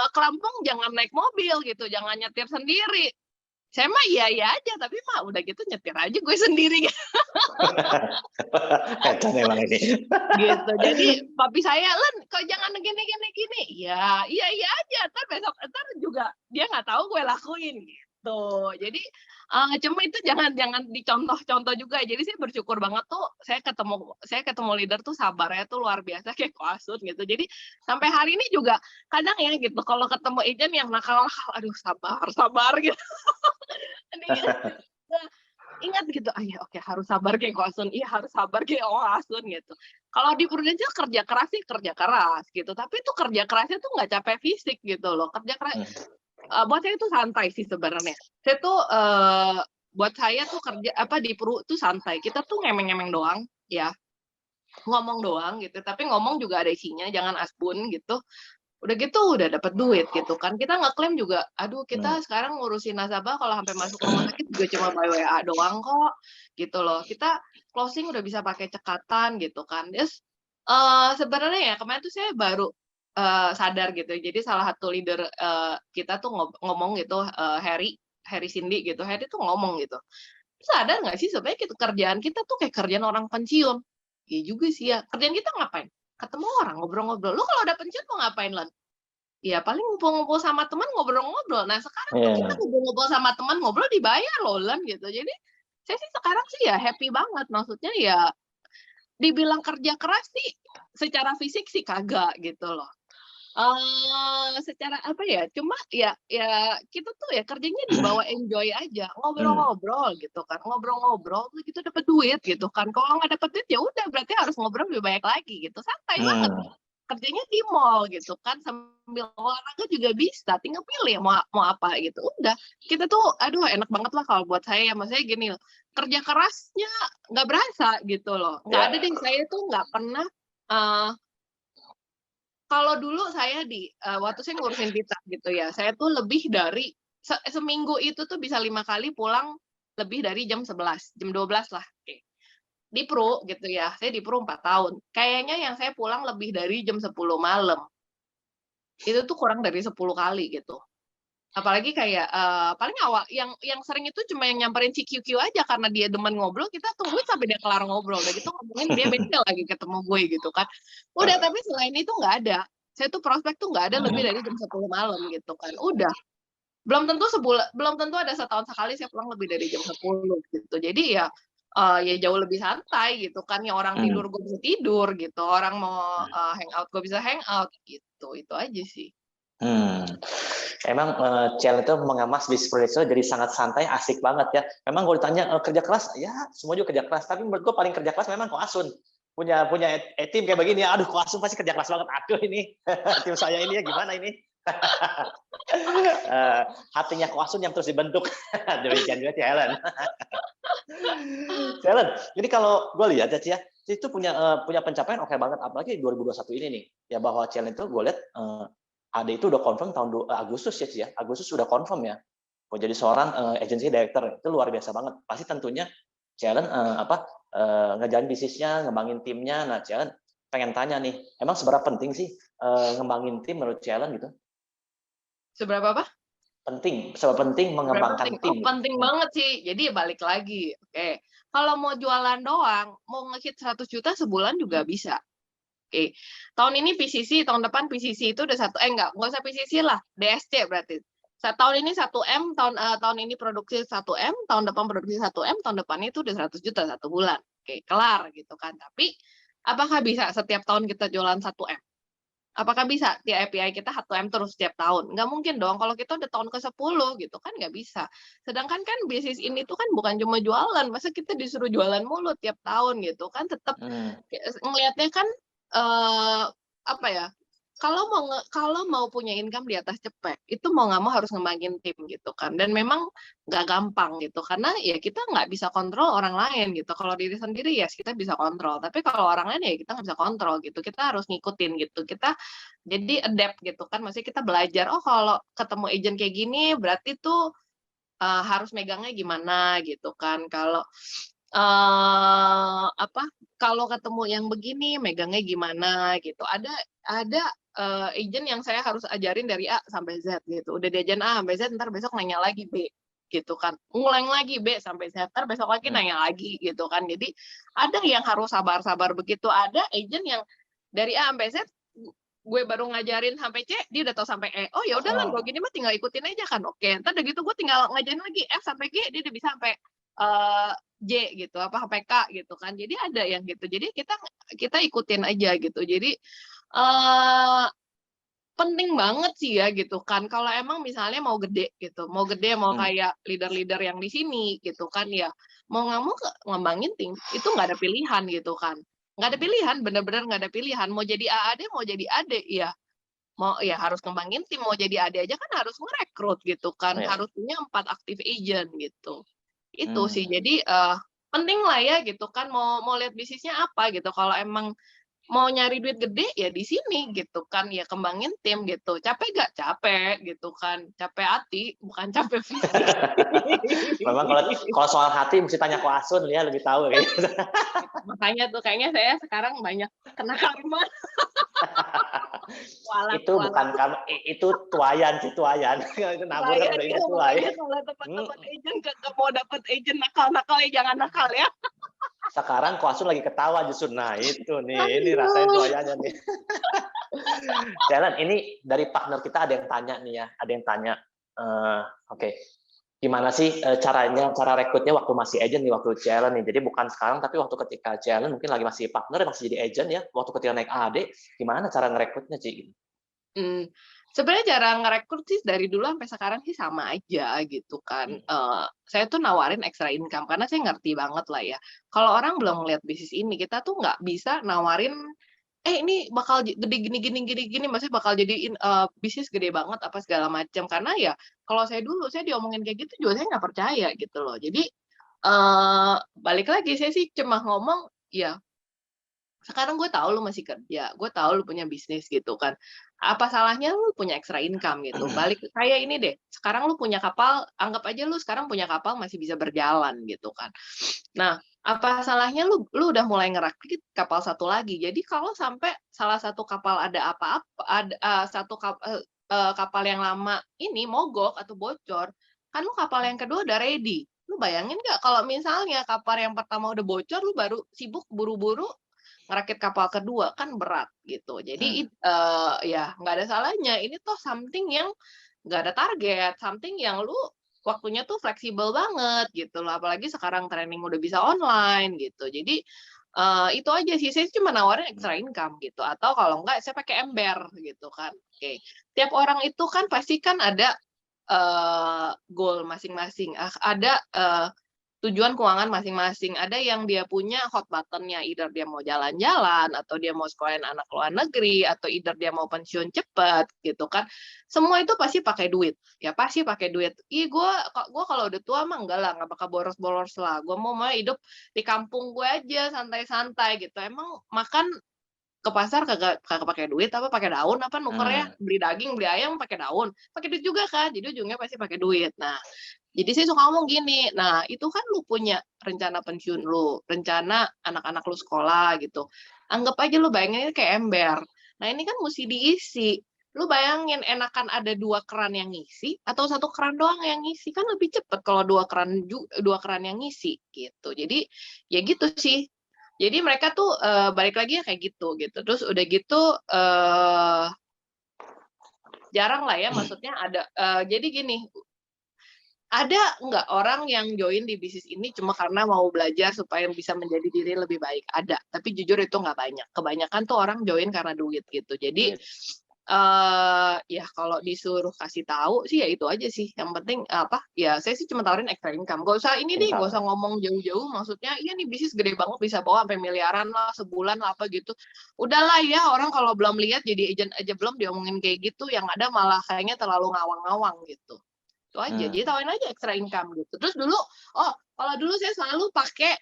ke Lampung jangan naik mobil gitu, jangan nyetir sendiri. Saya mah iya aja, tapi mah udah gitu nyetir aja gue sendiri. Edan emang ini. Gitu. Jadi papi saya, Lan, kok jangan gini. Ya, iya aja. Ntar juga dia nggak tahu gue lakuin gitu. Jadi cuma itu jangan dicontoh-contoh juga. Jadi saya bersyukur banget tuh saya ketemu leader tuh sabarnya tuh luar biasa kayak Ko Asun gitu. Jadi sampai hari ini juga kadang ya gitu kalau ketemu agent yang nakal, aduh sabar gitu. Nah, ingat gitu, ya oke harus sabar kayak Ko Asun, iya harus sabar kayak Ko Asun gitu. Kalau di Prudential kerja keras sih kerja keras gitu, tapi itu kerja kerasnya tuh nggak capek fisik gitu loh. Kerja keras buat saya itu santai sih sebenarnya. Saya tuh buat saya tuh kerja di Pru tuh santai. Kita tuh ngemeng-ngemeng doang ya, ngomong doang gitu. Tapi ngomong juga ada isinya, jangan asbun gitu. Udah gitu udah dapat duit gitu kan. Kita ngeklaim juga, aduh kita sekarang ngurusin nasabah kalau sampai masuk rumah sakit juga cuma by WA doang kok gitu loh. Kita closing udah bisa pakai cekatan gitu kan. Terus sebenarnya ya kemarin tuh saya baru sadar gitu. Jadi salah satu leader kita tuh ngomong gitu, Harry Cindy gitu. Harry tuh ngomong gitu. Sadar nggak sih sebenarnya kerjaan kita tuh kayak kerjaan orang pensiun. Iya juga sih ya. Kerjaan kita ngapain? Ketemu orang, ngobrol-ngobrol. Lu kalau udah pensiun mau ngapain, Lan? Ya paling ngumpul-ngumpul sama teman, ngobrol-ngobrol. Nah sekarang tuh kita ngumpul-ngumpul sama teman, ngobrol dibayar loh, Lan gitu. Jadi saya sih sekarang sih ya happy banget. Maksudnya ya dibilang kerja keras sih secara fisik sih kagak gitu loh. Secara apa ya, cuma ya kita tuh ya kerjanya dibawa enjoy aja, ngobrol-ngobrol gitu kan, ngobrol-ngobrol gitu dapat duit gitu kan. Kalau nggak dapat duit ya udah berarti harus ngobrol lebih banyak lagi gitu, santai banget. Kerjanya di mall gitu kan, sambil olahraga juga bisa, tinggal pilih mau apa gitu. Udah, kita tuh aduh enak banget lah kalau buat saya. Maksudnya gini loh, kerja kerasnya nggak berasa gitu loh. Nggak ada deh, saya tuh nggak pernah kalau dulu saya waktu saya ngurusin Tita gitu ya, saya tuh lebih dari seminggu itu tuh bisa 5 kali pulang lebih dari jam 11, jam 12 lah. Di Pru gitu ya, saya di Pru 4 tahun. Kayaknya yang saya pulang lebih dari jam 10 malam. Itu tuh kurang dari 10 kali gitu. Apalagi kayak paling awal yang sering itu cuma yang nyamperin si QQ aja karena dia demen ngobrol, kita tungguin sampai dia kelar ngobrol. Udah gitu ngomongin dia beda lagi ketemu gue gitu kan. Udah, tapi selain itu nggak ada. Saya tuh prospek tuh nggak ada lebih dari jam 10 malam gitu kan. Udah. Belum tentu ada setahun sekali saya pulang lebih dari jam 10 gitu. Jadi ya ya jauh lebih santai gitu kan. Ya orang tidur gue bisa tidur gitu. Orang mau hangout gue bisa hangout gitu. Itu aja sih. Emang Cielen itu mengemas bisnis production jadi sangat santai, asik banget ya. Memang kalau ditanya kerja keras, ya semua juga kerja keras. Tapi menurut gue paling kerja keras memang Koasun. Punya tim kayak begini, aduh Koasun pasti kerja keras banget. Aduh ini tim saya ini ya gimana ini? Hatinya Koasun yang terus dibentuk. Demikian juga Cielen. Cielen, jadi kalau gue lihat ya Cia, itu punya pencapaian oke banget. Apalagi 2021 ini nih, ya bahwa Cielen itu gue lihat AD itu udah confirm tahun Agustus ya, Cia. Agustus sudah confirm ya. Mau jadi seorang agency director itu luar biasa banget. Pasti tentunya Cielen ngejalan bisnisnya, ngembangin timnya. Nah, Cielen pengen tanya nih, emang seberapa penting sih ngembangin tim menurut Cielen gitu? Seberapa apa? Seberapa penting mengembangkan tim. Oh, penting banget sih. Jadi balik lagi. Oke. Kalau mau jualan doang, mau nge-hit 100 juta sebulan juga bisa. Oke. Tahun ini PCC, tahun depan PCC itu udah nggak usah PCC lah, DSC berarti. Tahun ini 1M, tahun ini produksi 1M, tahun depan produksi 1M, tahun depan itu udah 100 juta satu bulan. Oke, kelar gitu kan. Tapi apakah bisa setiap tahun kita jualan 1M? Apakah bisa di API kita 1M terus setiap tahun? Nggak mungkin dong, kalau kita udah tahun ke-10 gitu kan nggak bisa. Sedangkan kan bisnis ini tuh kan bukan cuma jualan, masa kita disuruh jualan mulu tiap tahun gitu kan, tetap ngelihatnya kan apa ya, kalau mau punya income di atas cepet, itu mau nggak mau harus ngembangin tim gitu kan. Dan memang nggak gampang gitu, karena ya kita nggak bisa kontrol orang lain gitu. Kalau diri sendiri ya kita bisa kontrol, tapi kalau orang lain ya kita nggak bisa kontrol gitu. Kita harus ngikutin gitu. Kita jadi adapt gitu kan. Maksudnya kita belajar, oh kalau ketemu agent kayak gini berarti tuh harus megangnya gimana gitu kan. Kalau kalau ketemu yang begini megangnya gimana gitu. Ada agent yang saya harus ajarin dari A sampai Z gitu. Udah diajarin A sampai Z, ntar besok nanya lagi B gitu kan. Ngulang lagi B sampai Z, ntar besok lagi nanya lagi gitu kan. Jadi ada yang harus sabar-sabar begitu. Ada agent yang dari A sampai Z gue baru ngajarin sampai C, dia udah tahu sampai E. Oh ya udah lah, gue gini mah tinggal ikutin aja kan. Oke, ntar udah gitu gue tinggal ngajarin lagi F sampai G, dia udah bisa sampai J gitu, sampai K gitu kan. Jadi ada yang gitu. Jadi kita ikutin aja gitu. Jadi penting banget sih ya gitu kan. Kalau emang misalnya mau gede gitu, mau kayak leader-leader yang di sini gitu kan ya, mau nggak mau ngembangin tim itu nggak ada pilihan gitu kan. Nggak ada pilihan, bener-bener nggak ada pilihan. Mau jadi AAD, mau jadi AD ya. Mau ya harus ngembangin tim, mau jadi AD aja kan harus merekrut gitu kan. Harus punya 4 active agent gitu. Itu sih. Jadi penting lah ya gitu kan, mau lihat bisnisnya apa gitu. Kalau emang mau nyari duit gede ya di sini gitu kan, ya kembangin tim gitu. Capek gak? Capek gitu kan. Capek hati, bukan capek fisik. Memang kalau soal hati mesti tanya Ko Asun ya, lebih tahu kayaknya. Makanya tuh kayaknya saya sekarang banyak kena karma. Itu bukan karma, itu tuayan sih, tuayan. Itu nabur kan udah ingat tuayan. Kalau teman-teman agent gak mau dapat agent nakal-nakal ya jangan nakal ya. Sekarang Ko Asun lagi ketawa justru. Nah itu nih, ini rasain tuayannya nih. Cielen, ini dari partner kita ada yang tanya nih ya, ada yang tanya, oke, gimana sih cara rekrutnya waktu masih agent nih, waktu Cielen nih. Jadi bukan sekarang, tapi waktu ketika Cielen mungkin lagi masih partner, masih jadi agent ya, waktu ketika naik AD, gimana cara ngerekrutnya, Ci? Sebenarnya cara ngerekrut sih dari dulu sampai sekarang sih sama aja gitu kan. Saya tuh nawarin extra income karena saya ngerti banget lah ya. Kalau orang belum ngeliat bisnis ini, kita tuh nggak bisa nawarin, ini bakal gede gini, maksudnya bakal jadi bisnis gede banget apa segala macam. Karena ya kalau saya diomongin kayak gitu juga saya nggak percaya gitu loh. Jadi balik lagi saya sih cuma ngomong ya. Sekarang gue tahu lu masih kerja, gue tahu lu punya bisnis gitu kan. Apa salahnya lu punya extra income gitu. Balik kayak ini deh, sekarang lu punya kapal, anggap aja lu sekarang punya kapal masih bisa berjalan gitu kan. Nah, apa salahnya lu udah mulai ngerakit kapal satu lagi. Jadi kalau sampai salah satu kapal ada apa-apa, kapal yang lama ini mogok atau bocor, kan lu kapal yang kedua udah ready. Lu bayangin nggak kalau misalnya kapal yang pertama udah bocor, lu baru sibuk buru-buru ngerakit kapal kedua, kan berat gitu. Jadi ya nggak ada salahnya. Ini tuh something yang nggak ada target, something yang lu waktunya tuh fleksibel banget gitu loh. Apalagi sekarang training udah bisa online gitu. Jadi itu aja sih, saya cuma nawarin extra income gitu. Atau kalau enggak saya pakai ember gitu kan. Oke. Tiap orang itu kan pasti kan ada goal masing-masing, ada tujuan keuangan masing-masing. Ada yang dia punya hot button-nya, either dia mau jalan-jalan, atau dia mau sekolahin anak luar negeri, atau either dia mau pensiun cepat, gitu kan. Semua itu pasti pakai duit. Ya pasti pakai duit. Gua kalau udah tua mah enggak lah, nggak bakal boros-boros lah. Gue mau hidup di kampung gue aja, santai-santai gitu. Emang makan ke pasar kagak pakai duit apa pakai daun apa nukernya beli daging beli ayam pakai daun pakai duit juga kan, jadi ujungnya pasti pakai duit. Nah, jadi saya suka ngomong gini, nah itu kan lu punya rencana pensiun lu, rencana anak-anak lu sekolah gitu, anggap aja lu bayangin ini kayak ember. Nah ini kan mesti diisi. Lu bayangin enakan ada 2 keran yang ngisi atau 1 keran doang yang ngisi, kan lebih cepet kalau 2 keran yang ngisi gitu. Jadi ya gitu sih. Jadi mereka tuh balik lagi ya kayak gitu. Terus udah gitu jarang lah ya, maksudnya ada jadi gini, ada nggak orang yang join di bisnis ini cuma karena mau belajar supaya bisa menjadi diri lebih baik? Ada, tapi jujur itu nggak banyak. Kebanyakan tuh orang join karena duit gitu. Jadi ya kalau disuruh kasih tahu sih ya itu aja sih. Yang penting ya saya sih cuma tawarin extra income. Gak usah ini nih, gak usah ngomong jauh-jauh. Maksudnya iya nih bisnis gede banget bisa bawa sampai miliaran lah sebulan lah apa gitu. Udahlah ya, orang kalau belum lihat jadi agent aja belum diomongin kayak gitu, yang ada malah kayaknya terlalu ngawang-ngawang gitu. Itu aja. Jadi tawarin aja extra income gitu. Terus dulu kalau dulu saya selalu pakai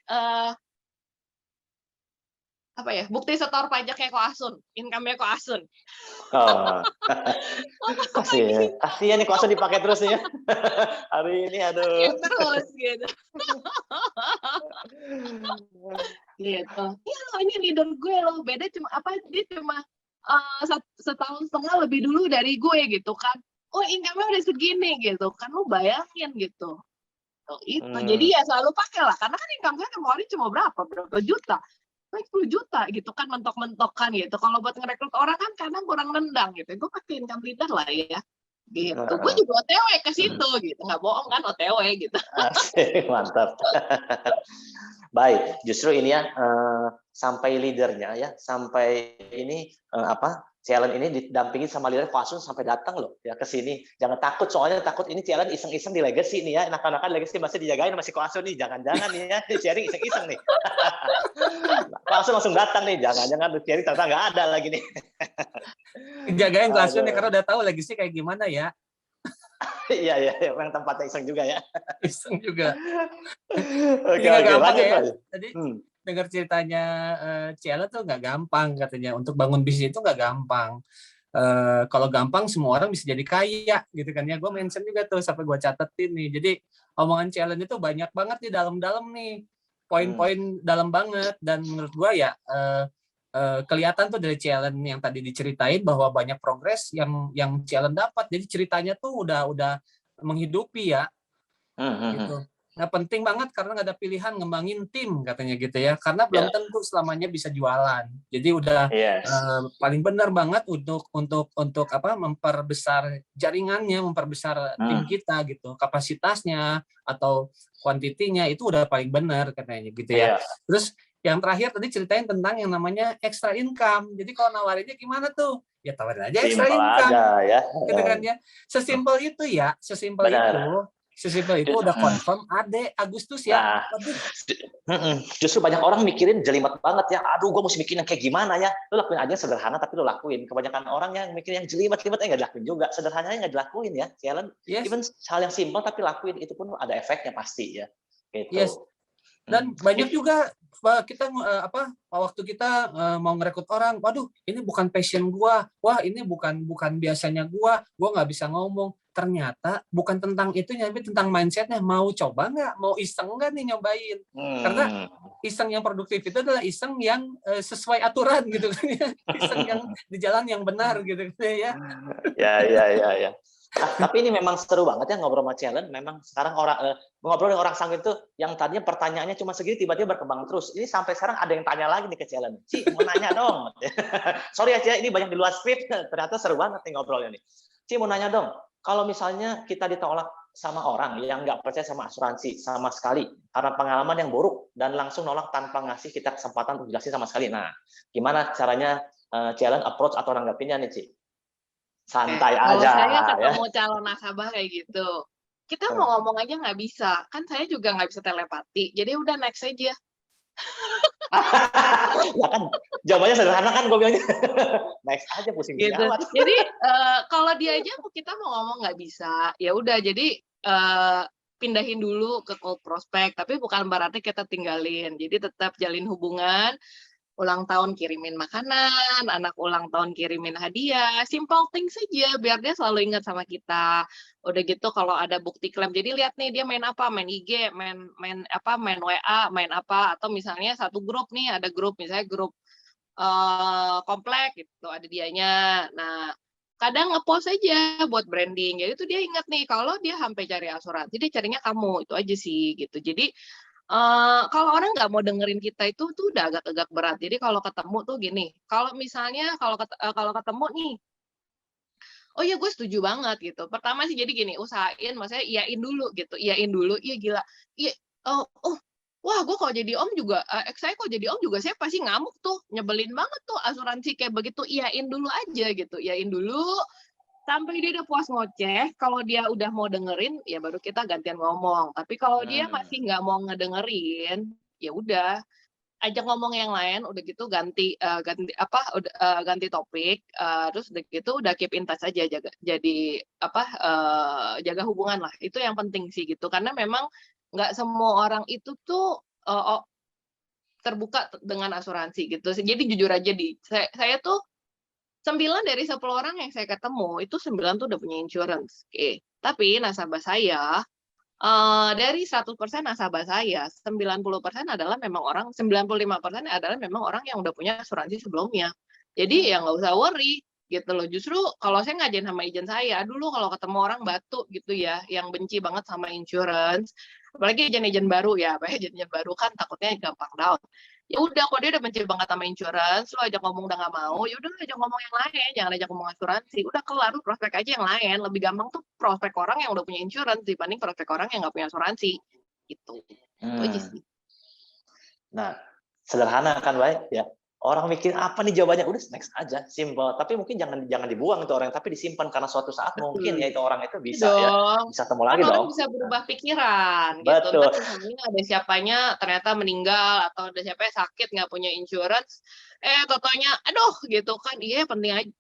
bukti setor pajaknya Koasun, income-nya Koasun. Kasihan nih Koasun dipakai terus nih ya. Hari ini aduh. Terus gitu. Gitu. Iya loh, ini leader gue loh, beda dia cuma setahun setengah lebih dulu dari gue gitu kan. Oh, income-nya udah segini gitu kan, lu bayangin gitu. Itu. Jadi ya selalu pakai lah, karena kan income gue kemarin cuma berapa juta. 10 juta gitu kan, mentok-mentok kan gitu. Kalau buat ngerekrut orang kan kadang kurang nendang gitu. Gue pakai income leader lah ya. Gitu. Gue juga OTW ke situ gitu. Nggak bohong kan, OTW gitu. Asik, mantap. Baik, justru ini ya sampai leadernya ya, sampai ini Cielen ini didampingi sama leader Koasun sampai datang loh ya ke sini. Jangan takut, soalnya takut ini Cielen iseng-iseng di legacy nih ya. Enak-enakan legacy masih dijagain masih Koasun nih. Jangan-jangan nih ya, sharing iseng-iseng nih. Koasun langsung datang nih. Jangan-jangan sharing ternyata nggak ada lagi nih. Jagain Koasun ya, karena udah tahu legacy kayak gimana ya. Iya, yang tempatnya iseng juga ya. Iseng juga. Oke, gampang lanjut, ya. Mas. Tadi dengar ceritanya Ciela tuh nggak gampang katanya. Untuk bangun bisnis itu nggak gampang. Kalau gampang semua orang bisa jadi kaya gitu kan ya. Gue mention juga tuh sampai gue catetin nih. Jadi omongan Ciela itu banyak banget di dalam-dalam nih. Poin-poin dalam banget. Dan menurut gue ya kelihatan tuh dari Cielen yang tadi diceritain bahwa banyak progres yang Cielen dapat. Jadi ceritanya tuh udah menghidupi ya. Gitu. Nah, penting banget karena nggak ada pilihan ngembangin tim katanya gitu ya, karena belum tentu selamanya bisa jualan. Jadi udah paling benar banget untuk memperbesar jaringannya, memperbesar tim kita gitu, kapasitasnya atau kuantitinya itu udah paling benar katanya gitu ya. Terus yang terakhir tadi ceritain tentang yang namanya extra income. Jadi kalau nawarinnya gimana tuh? Ya tawarin aja extra income. Ya. Gitu kan ya. Sesimpel itu ya, sesimpel itu udah confirm Agustus ya. Justru banyak orang mikirin jelimet banget ya. Aduh, gue mesti mikirin yang kayak gimana ya. Lu lakuin aja yang sederhana tapi lu lakuin. Kebanyakan orang yang mikirin yang jelimet-jelimet nggak dilakuin juga. Sederhananya nggak dilakuin ya. Cielen, even hal yang simpel tapi lakuin itu pun ada efeknya pasti ya. Gitu. Yes. Dan banyak juga kita waktu kita mau ngerekrut orang, waduh ini bukan passion gua, wah ini bukan biasanya gua nggak bisa ngomong. Ternyata bukan tentang itu, tapi tentang mindsetnya. Mau coba nggak, mau iseng nggak nih nyobain? Karena iseng yang produktif itu adalah iseng yang sesuai aturan gitu kan ya, iseng yang di jalan yang benar gitu ya. Ya. Tapi ini memang seru banget ya ngobrol sama Cellen. Memang sekarang ngobrol dengan orang Sangir itu yang tadinya pertanyaannya cuma segini tiba-tiba berkembang terus. Ini sampai sekarang ada yang tanya lagi nih ke Cellen. Ci, mau nanya dong. Sorry ya Ci, ini banyak di luar skrip. Ternyata seru banget nih ngobrolnya nih. Ci, mau nanya dong. Kalau misalnya kita ditolak sama orang yang nggak percaya sama asuransi sama sekali karena pengalaman yang buruk dan langsung nolak tanpa ngasih kita kesempatan untuk jelasin sama sekali. Nah, gimana caranya Cellen approach atau nanggapinnya nih Ci? Santai Kalau aja saya ya. ketemu calon nasabah kayak gitu, kita mau ngomong aja nggak bisa, kan saya juga nggak bisa telepati, jadi udah next aja. Ya kan jawabannya sederhana kan gue bilangnya. Next aja pusing Gitu. amat. Jadi kalau dia aja kita mau ngomong nggak bisa, ya udah jadi pindahin dulu ke cold prospect, tapi bukan berarti kita tinggalin. Jadi tetap jalin hubungan. Ulang tahun kirimin makanan, anak ulang tahun kirimin hadiah, simple things saja biar dia selalu ingat sama kita. Udah gitu kalau ada bukti klaim, jadi lihat nih dia main apa, main IG, main WA, main apa, atau misalnya satu grup nih, ada grup misalnya grup komplek gitu, ada dianya. Nah, kadang ngepost aja buat branding. Jadi tuh dia ingat nih kalau dia sampai cari asuransi, dia carinya kamu, itu aja sih gitu. Jadi kalau orang nggak mau dengerin kita itu tuh udah agak-agak berat. Jadi kalau ketemu tuh gini, kalau misalnya kalau ketemu nih, oh iya gue setuju banget gitu. Pertama sih jadi gini, usahain, maksudnya iyain dulu gitu, iyain dulu, iya gila, iya, wah gue kalau jadi om juga, saya kalau jadi om juga saya pasti ngamuk tuh, nyebelin banget tuh asuransi kayak begitu, iyain dulu aja gitu, iyain dulu. Sampai dia udah puas ngoceh, kalau dia udah mau dengerin, ya baru kita gantian ngomong. Tapi kalau dia masih nggak mau ngedengerin, ya udah, ajak ngomong yang lain, udah gitu ganti topik, terus udah gitu udah keep in touch aja, jaga hubungan lah. Itu yang penting sih gitu, karena memang nggak semua orang itu tuh terbuka dengan asuransi gitu. Jadi jujur aja saya tuh 9 dari 10 orang yang saya ketemu, itu 9 tuh udah punya insurance. Oke. Tapi nasabah saya, dari 100% nasabah saya, 90% adalah memang orang, 95% adalah memang orang yang udah punya asuransi sebelumnya. Jadi ya nggak usah worry gitu loh. Justru kalau saya ngajarin sama agent saya, dulu kalau ketemu orang batu gitu ya, yang benci banget sama insurance, apalagi agent-agent baru ya, agent-agent baru kan takutnya gampang down. Ya udah, kalau dia udah benci banget sama insurance, lo ajak ngomong udah nggak mau, ya udah ajak ngomong yang lain, jangan ajak ngomong asuransi. Udah kelar, prospek aja yang lain. Lebih gampang tuh prospek orang yang udah punya insurance dibanding prospek orang yang nggak punya asuransi. Gitu. Itu aja sih. Nah, sederhana kan, baik ya. Orang mikir apa nih jawabannya, udah next aja, simple. Tapi mungkin jangan dibuang itu orang, tapi disimpan karena suatu saat mungkin ya itu orang itu bisa ya, bisa temu lagi kan dong. orang bisa berubah pikiran Betul. gitu. Ntar misalnya ada siapanya ternyata meninggal atau ada siapa yang sakit nggak punya insurance, totonya aduh gitu kan, iya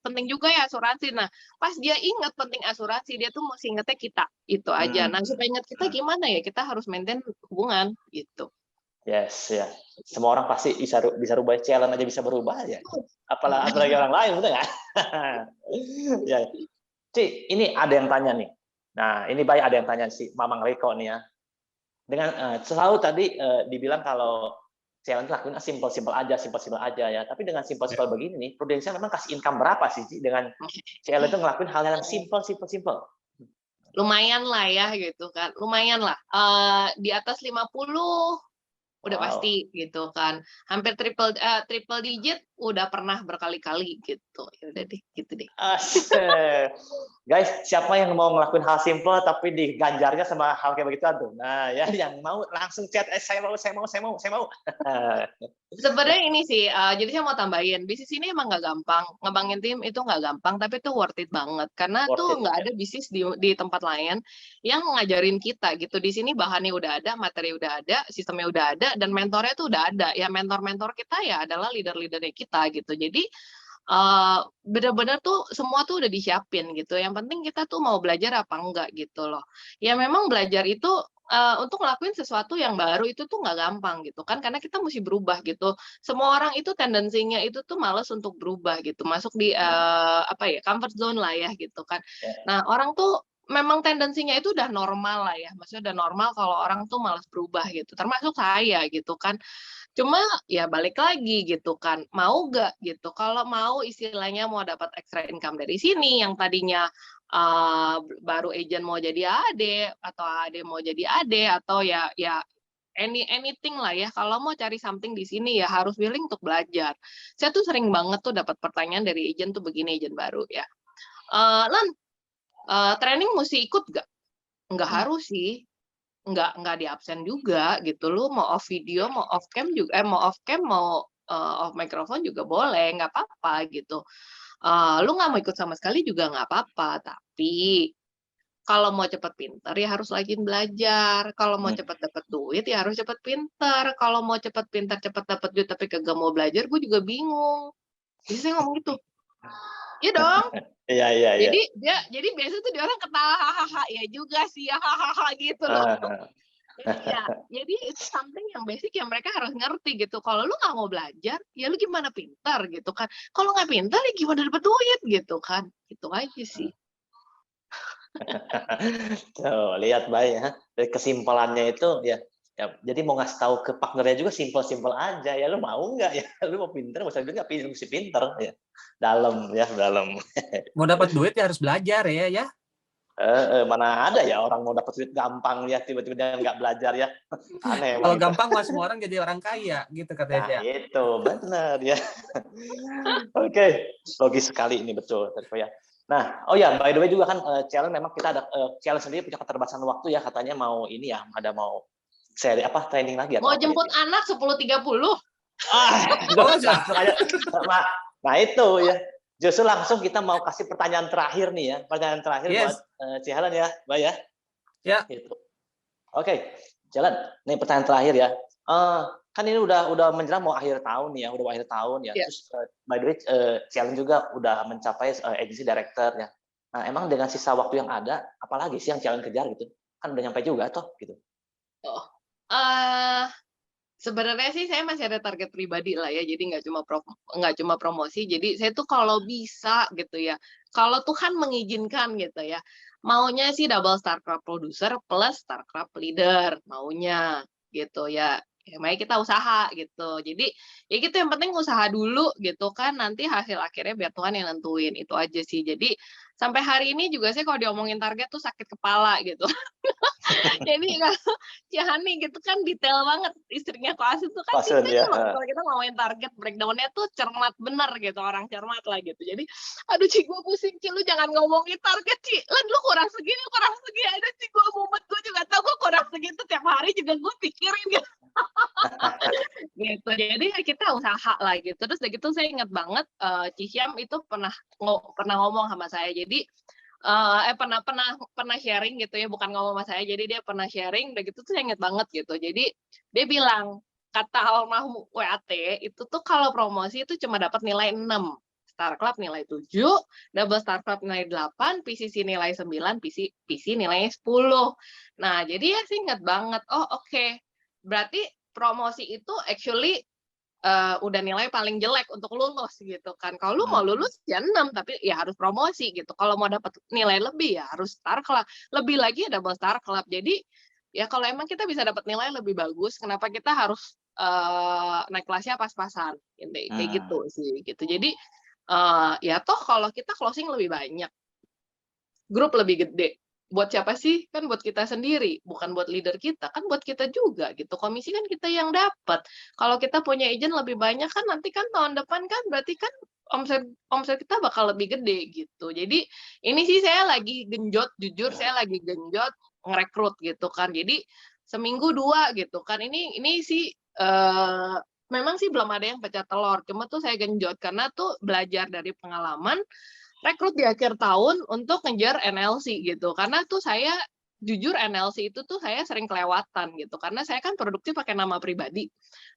penting juga ya asuransi. Nah, pas dia ingat penting asuransi, dia tuh mesti ingetnya kita, itu aja. Nah, supaya ingat kita gimana ya, kita harus maintain hubungan gitu. Yes, ya. Semua orang pasti bisa rubah, Cellen aja bisa berubah ya. Apalagi orang lain, betul nggak? Ya. Ci, ini ada yang tanya nih. Nah, ini baik ada yang tanya si Mamang Riko nih ya. Dengan selalu tadi dibilang kalau Cellen lakuin simple aja ya. Tapi dengan simple begini nih, Prudential memang kasih income berapa sih Ci, dengan Cellen itu ngelakuin hal yang simple. Lumayan lah ya gitu kan. Lumayan lah. Di atas 50 udah pasti gitu kan, hampir triple digit udah pernah berkali-kali gitu. Ya udah deh gitu deh. Guys, siapa yang mau ngelakuin hal simple tapi diganjarnya sama hal kayak begitu tuh? Nah ya, yang mau langsung chat, saya mau. Sebenarnya ini sih, jadi saya mau tambahin, bisnis ini emang nggak gampang, ngembangin tim itu nggak gampang, tapi itu worth it banget, karena tuh nggak ada bisnis di tempat lain yang ngajarin kita gitu. Di sini bahannya udah ada, materi udah ada, sistemnya udah ada, dan mentornya tuh udah ada. Ya mentor-mentor kita ya adalah leader-leadernya kita gitu. Jadi benar-benar tuh semua tuh udah disiapin gitu. Yang penting kita tuh mau belajar apa enggak gitu loh. Ya memang belajar itu untuk ngelakuin sesuatu yang baru itu tuh nggak gampang gitu kan, karena kita mesti berubah gitu. Semua orang itu tendensinya itu tuh malas untuk berubah gitu, masuk di apa ya, comfort zone lah ya gitu kan. Ya. Nah, orang tuh memang tendensinya itu udah normal lah ya, maksudnya udah normal kalau orang tuh malas berubah gitu, termasuk saya gitu kan. Cuma ya balik lagi gitu kan, mau nggak gitu. Kalau mau istilahnya mau dapat extra income dari sini, yang tadinya baru agent mau jadi AD, atau AD mau jadi AD, atau ya anything lah ya. Kalau mau cari something di sini ya harus willing untuk belajar. Saya tuh sering banget tuh dapat pertanyaan dari agent tuh begini, agent baru ya. Lan, training mesti ikut nggak? Nggak harus sih. Nggak di absen juga gitu. Lu mau off video, mau off cam juga, mau off cam, mau off microphone juga boleh, nggak apa-apa gitu. Lu nggak mau ikut sama sekali juga nggak apa-apa, tapi kalau mau cepet pinter ya harus rajin belajar. Kalau mau cepet dapet duit ya harus cepet pinter. Kalau mau cepet pinter, cepet dapet duit tapi kagak mau belajar, gue juga bingung. Jadi saya ngomong gitu. Iya dong. Iya. Jadi biasa tuh dia orang ketawa, hahaha, ya juga sih, hahaha gitu loh. Jadi itu something yang basic yang mereka harus ngerti gitu. Kalau lu nggak mau belajar, ya lu gimana pintar gitu kan. Kalau nggak pintar, ya gimana dapat duit gitu kan. Itu aja sih. Tuh, lihat Mbak ya. Dari kesimpulannya itu ya, jadi mau ngasih tahu ke partnernya juga simpel-simpel aja ya. Lu mau nggak ya? Lu mau pintar, mau nggak mesti pintar ya. Dalam. Mau dapat duit ya harus belajar ya. Mana ada ya orang mau dapat duit gampang ya, tiba-tiba dia nggak belajar ya. Aneh. Kalau gampang mah semua orang jadi orang kaya gitu katanya dia. Nah, itu benar ya. Oke, logis sekali ini, betul ya. Nah, oh ya, by the way juga kan challenge, memang kita ada challenge sendiri punya keterbatasan waktu ya, katanya mau ini ya, ada mau seri apa training lagi Mau jemput anak 10.30. Nah itu ya. Justru langsung kita mau kasih pertanyaan terakhir nih ya. Pertanyaan terakhir buat Ci Helen ya, Mbak ya. Ya. Gitu. Oke, Jalan. Nih pertanyaan terakhir ya. Kan ini udah menjelang mau akhir tahun ya, udah mau akhir tahun ya. Yeah. Terus by the way, Challenge juga udah mencapai agency director ya. Nah, emang dengan sisa waktu yang ada, apalagi sih yang Challenge kejar gitu? Kan udah nyampe juga toh gitu. Sebenarnya sih saya masih ada target pribadi lah ya, jadi nggak cuma promosi. Jadi saya tuh kalau bisa gitu ya, kalau Tuhan mengizinkan gitu ya, maunya sih double StarCraft producer plus StarCraft leader, maunya gitu ya. Mari kita usaha gitu. Jadi ya gitu, yang penting usaha dulu gitu kan, nanti hasil akhirnya biar Tuhan yang nentuin, itu aja sih. Jadi sampai hari ini juga saya kalau diomongin target tuh sakit kepala gitu. Jadi kalau Ciahani gitu kan detail banget, istrinya Koas itu kan detail banget. Kalau kita ngomongin target breakdown-nya tuh cermat bener gitu, orang cermat lah gitu. Jadi aduh Ci, gue pusing Ci, lu jangan ngomongin target Ci, lu kurang segini, ada Ci, gue mumet, gue juga tau gue kurang segitu, tiap hari juga gue pikirin gitu. Gitu, jadi kita usaha lah gitu. Terus udah gitu saya ingat banget Cihyam itu pernah ngomong sama saya. Jadi pernah sharing gitu ya, bukan ngomong sama saya, jadi dia pernah sharing, udah gitu tuh saya inget banget gitu. Jadi dia bilang, kata almarhum WAT itu tuh kalau promosi itu cuma dapat nilai 6, Star Club nilai 7, Double Star Club nilai 8, PCC nilai 9, PC nilainya 10. Nah, jadi ya sih inget banget, oke. Berarti promosi itu actually udah nilai paling jelek untuk lulus gitu kan. Kalau lu mau lulus ya 6, tapi ya harus promosi gitu. Kalau mau dapat nilai lebih ya harus Star Club. Lebih lagi ya double Star Club. Jadi ya kalau emang kita bisa dapat nilai lebih bagus, kenapa kita harus naik kelasnya pas-pasan? Kayak gitu sih gitu. Jadi ya toh kalau kita closing lebih banyak, grup lebih gede. Buat siapa sih? Kan buat kita sendiri, bukan buat leader kita, kan buat kita juga gitu. Komisi kan kita yang dapat. Kalau kita punya agent lebih banyak kan nanti kan tahun depan kan berarti kan omset kita bakal lebih gede gitu. Jadi ini sih saya lagi genjot, jujur saya lagi genjot ngerekrut gitu kan. Jadi seminggu 2 gitu kan. Ini sih memang sih belum ada yang pecah telur. Cuma tuh saya genjot karena tuh belajar dari pengalaman rekrut di akhir tahun untuk ngejar NLC gitu. Karena tuh saya jujur NLC itu tuh saya sering kelewatan gitu, karena saya kan produksi pakai nama pribadi,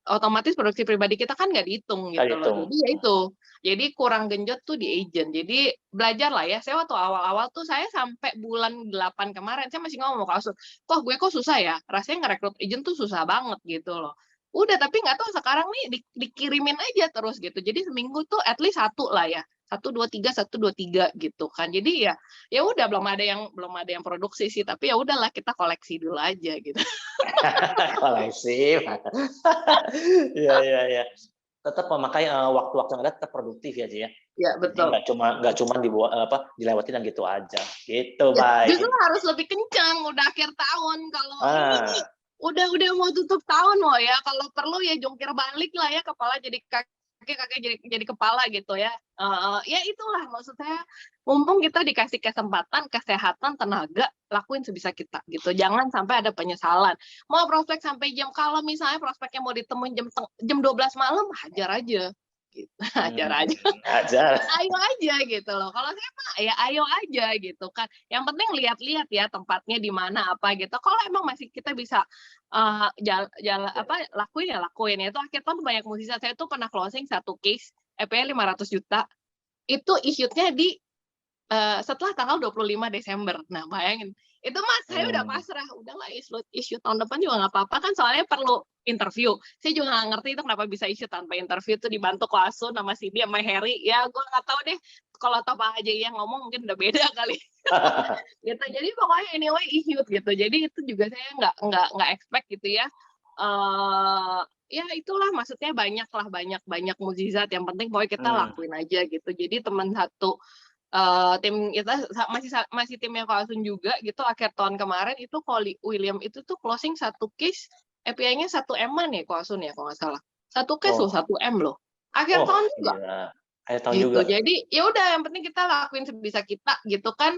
otomatis produksi pribadi kita kan nggak dihitung Nggak gitu loh. dihitung. Jadi ya itu, jadi kurang genjot tuh di agent. Jadi belajar lah ya. Saya waktu awal-awal tuh saya sampai bulan 8 kemarin saya masih ngomong ke Asun, gue kok susah ya, rasanya ngerekrut agent tuh susah banget gitu loh. Udah, tapi nggak tahu sekarang nih dikirimin aja terus gitu. Jadi seminggu tuh at least 1 lah ya. 1, 2, 3 gitu kan. Jadi ya udah belum ada yang produksi sih, tapi ya udahlah kita koleksi dulu aja gitu. Koleksi. Iya. Tetap memakai waktu-waktu yang ada tetap produktif ya, Ci ya. Ya betul. Nggak cuma dilewatin dan gitu aja. Gitu, Ya, baik. justru harus lebih kencang udah akhir tahun kalau ini udah mau tutup tahun loh ya. Kalau perlu ya jungkir balik lah ya, kepala jadi kaki jadi kepala gitu ya. Ya itulah maksud saya, mumpung kita dikasih kesempatan, kesehatan, tenaga, lakuin sebisa kita gitu. Jangan sampai ada penyesalan. Mau prospek sampai kalau misalnya prospeknya mau ditemuin jam 12 malam, hajar aja. Gitu. Hajar aja. Ayo aja gitu loh. Kalau saya mah ya ayo aja gitu kan. Yang penting lihat-lihat ya tempatnya di mana apa gitu. Kalau emang masih kita bisa lakuin ya. Itu akhir tahun banyak musisi saya tuh pernah closing 1 case EP 500 juta. Itu issue-nya di setelah tanggal 25 Desember. Nah, bayangin. Itu saya udah pasrah. Udahlah issue tahun depan juga nggak apa-apa kan, soalnya perlu interview. Saya juga nggak ngerti itu kenapa bisa issue tanpa interview, itu dibantu Ko Asun sama Cindy sama Harry. Ya, gue nggak tahu deh. Kalau tahu Pak Haji yang ngomong mungkin udah beda kali. Gitu. Jadi pokoknya anyway issue gitu. Jadi itu juga saya nggak expect gitu ya. Ya itulah maksudnya banyak mukjizat. Yang penting pokoknya kita lakuin aja gitu. Jadi teman satu tim kita masih timnya Ko Asun juga gitu, akhir tahun kemarin itu William itu tuh closing 1 case API-nya 1 M-an ya Ko Asun ya kalau nggak salah. 1 case loh 1 M loh. Akhir tahun juga. Iya. Akhir tahun gitu. juga. Jadi ya udah yang penting kita lakuin sebisa kita gitu kan.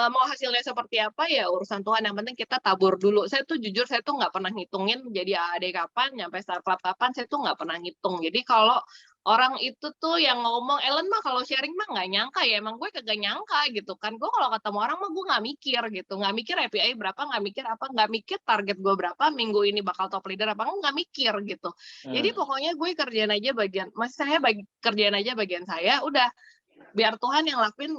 Mau hasilnya seperti apa ya urusan Tuhan, yang penting kita tabur dulu. Saya tuh jujur saya tuh nggak pernah ngitungin jadi AAD kapan, nyampe Star Club kapan, saya tuh nggak pernah ngitung. Jadi kalau orang itu tuh yang ngomong Ellen mah kalau sharing mah nggak nyangka ya, emang gue kagak nyangka gitu kan. Gue kalau ketemu orang mah gue nggak mikir gitu, nggak mikir API berapa, nggak mikir apa, nggak mikir target gue berapa, minggu ini bakal top leader apa, nggak mikir gitu. Jadi pokoknya gue kerjain aja kerjain aja bagian saya, udah biar Tuhan yang lakuin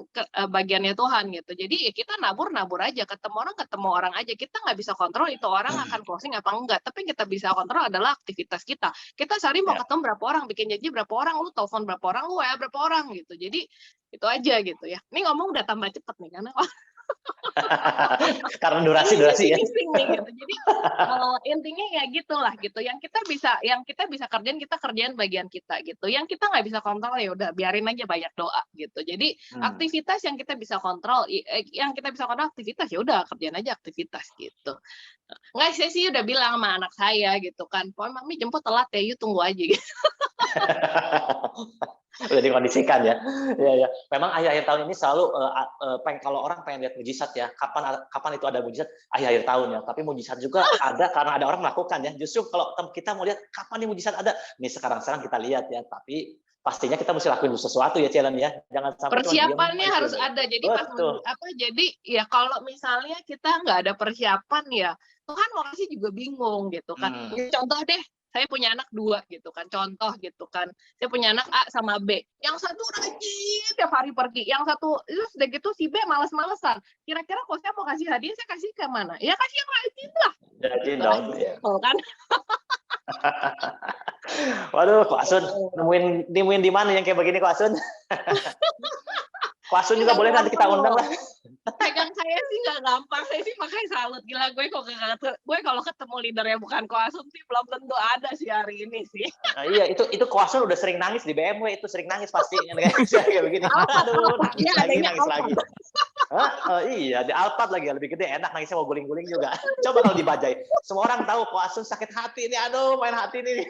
bagiannya Tuhan gitu. Jadi ya kita nabur aja, ketemu orang aja. Kita nggak bisa kontrol itu orang akan closing apa enggak, tapi kita bisa kontrol adalah aktivitas kita. Kita sehari mau ketemu berapa orang, bikin janji berapa orang, lu telepon berapa orang, lu ya berapa orang gitu. Jadi itu aja gitu ya. Ini ngomong udah tambah cepet nih karena karena durasi ya. Nih, gitu. Jadi intinya ya gitulah gitu. Yang kita bisa kerjain bagian kita gitu. Yang kita nggak bisa kontrol ya udah biarin aja, banyak doa gitu. Jadi aktivitas yang kita bisa kontrol, aktivitas ya udah kerjain aja aktivitas gitu. Nggak, saya sih udah bilang sama anak saya gitu kan, mami jemput telat ya, you tunggu aja gitu. Udah dikondisikan ya. Ya. Memang akhir tahun ini selalu kalau orang pengen lihat mujizat ya, kapan itu ada mujizat akhir tahun ya. Tapi mujizat juga ada karena ada orang melakukan ya. Justru kalau kita mau lihat kapan nih mujizat ada, nih sekarang kita lihat ya. Tapi pastinya kita mesti lakuin sesuatu ya, Cellen ya. Jangan sampai persiapannya harus ada. Jadi jadi ya kalau misalnya kita nggak ada persiapan ya, Tuhan mau kasih juga bingung gitu kan. Contoh deh, saya punya anak 2 gitu kan, contoh gitu kan. Saya punya anak A sama B. Yang satu rajin tiap hari pergi, yang satu terus udah gitu si B malas-malesan. Kira-kira kalau saya mau kasih hadiah, saya kasih ke mana? Ya kasih yang rajin lah. Rajin dong. Kan? Waduh, Ko Asun nemuin di mana yang kayak begini, Ko Asun? Ko Asun juga boleh nanti kita undang lah. Pegang saya sih nggak gampang, saya sih makanya salut, gila gue kalau ketemu leader yang bukan Ko Asun sih belum tentu ada sih hari ini sih. Nah, iya itu Ko Asun udah sering nangis di BMW, itu sering nangis pasti kayak begini. Aduh, nangis lagi. Iya, di Alphard lagi lebih gede, enak nangisnya mau guling-guling juga. Coba kalau di Bajaj, semua orang tahu Ko Asun sakit hati nih, aduh main hati nih.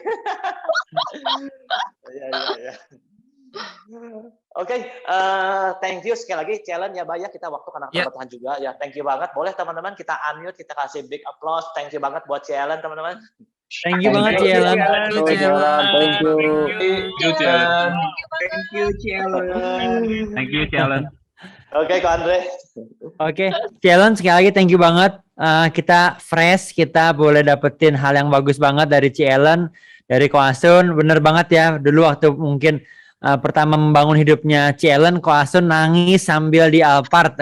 Iya. Oke, thank you sekali lagi Cellen ya, Mbak ya, kita waktu karena kebetulan juga ya, thank you banget. Boleh teman-teman kita unmute, kita kasih big applause. Thank you banget buat Cellen teman-teman. Thank you banget Cellen. Thank you Cellen. Thank you Cellen. Oke, Ko Andre. Oke, Cellen sekali lagi thank you banget. Kita fresh, kita boleh dapetin hal yang bagus banget dari Cellen, dari Ko Asun. Bener banget ya, dulu waktu mungkin pertama membangun hidupnya Cellen, Ko Asun nangis sambil di Alphard.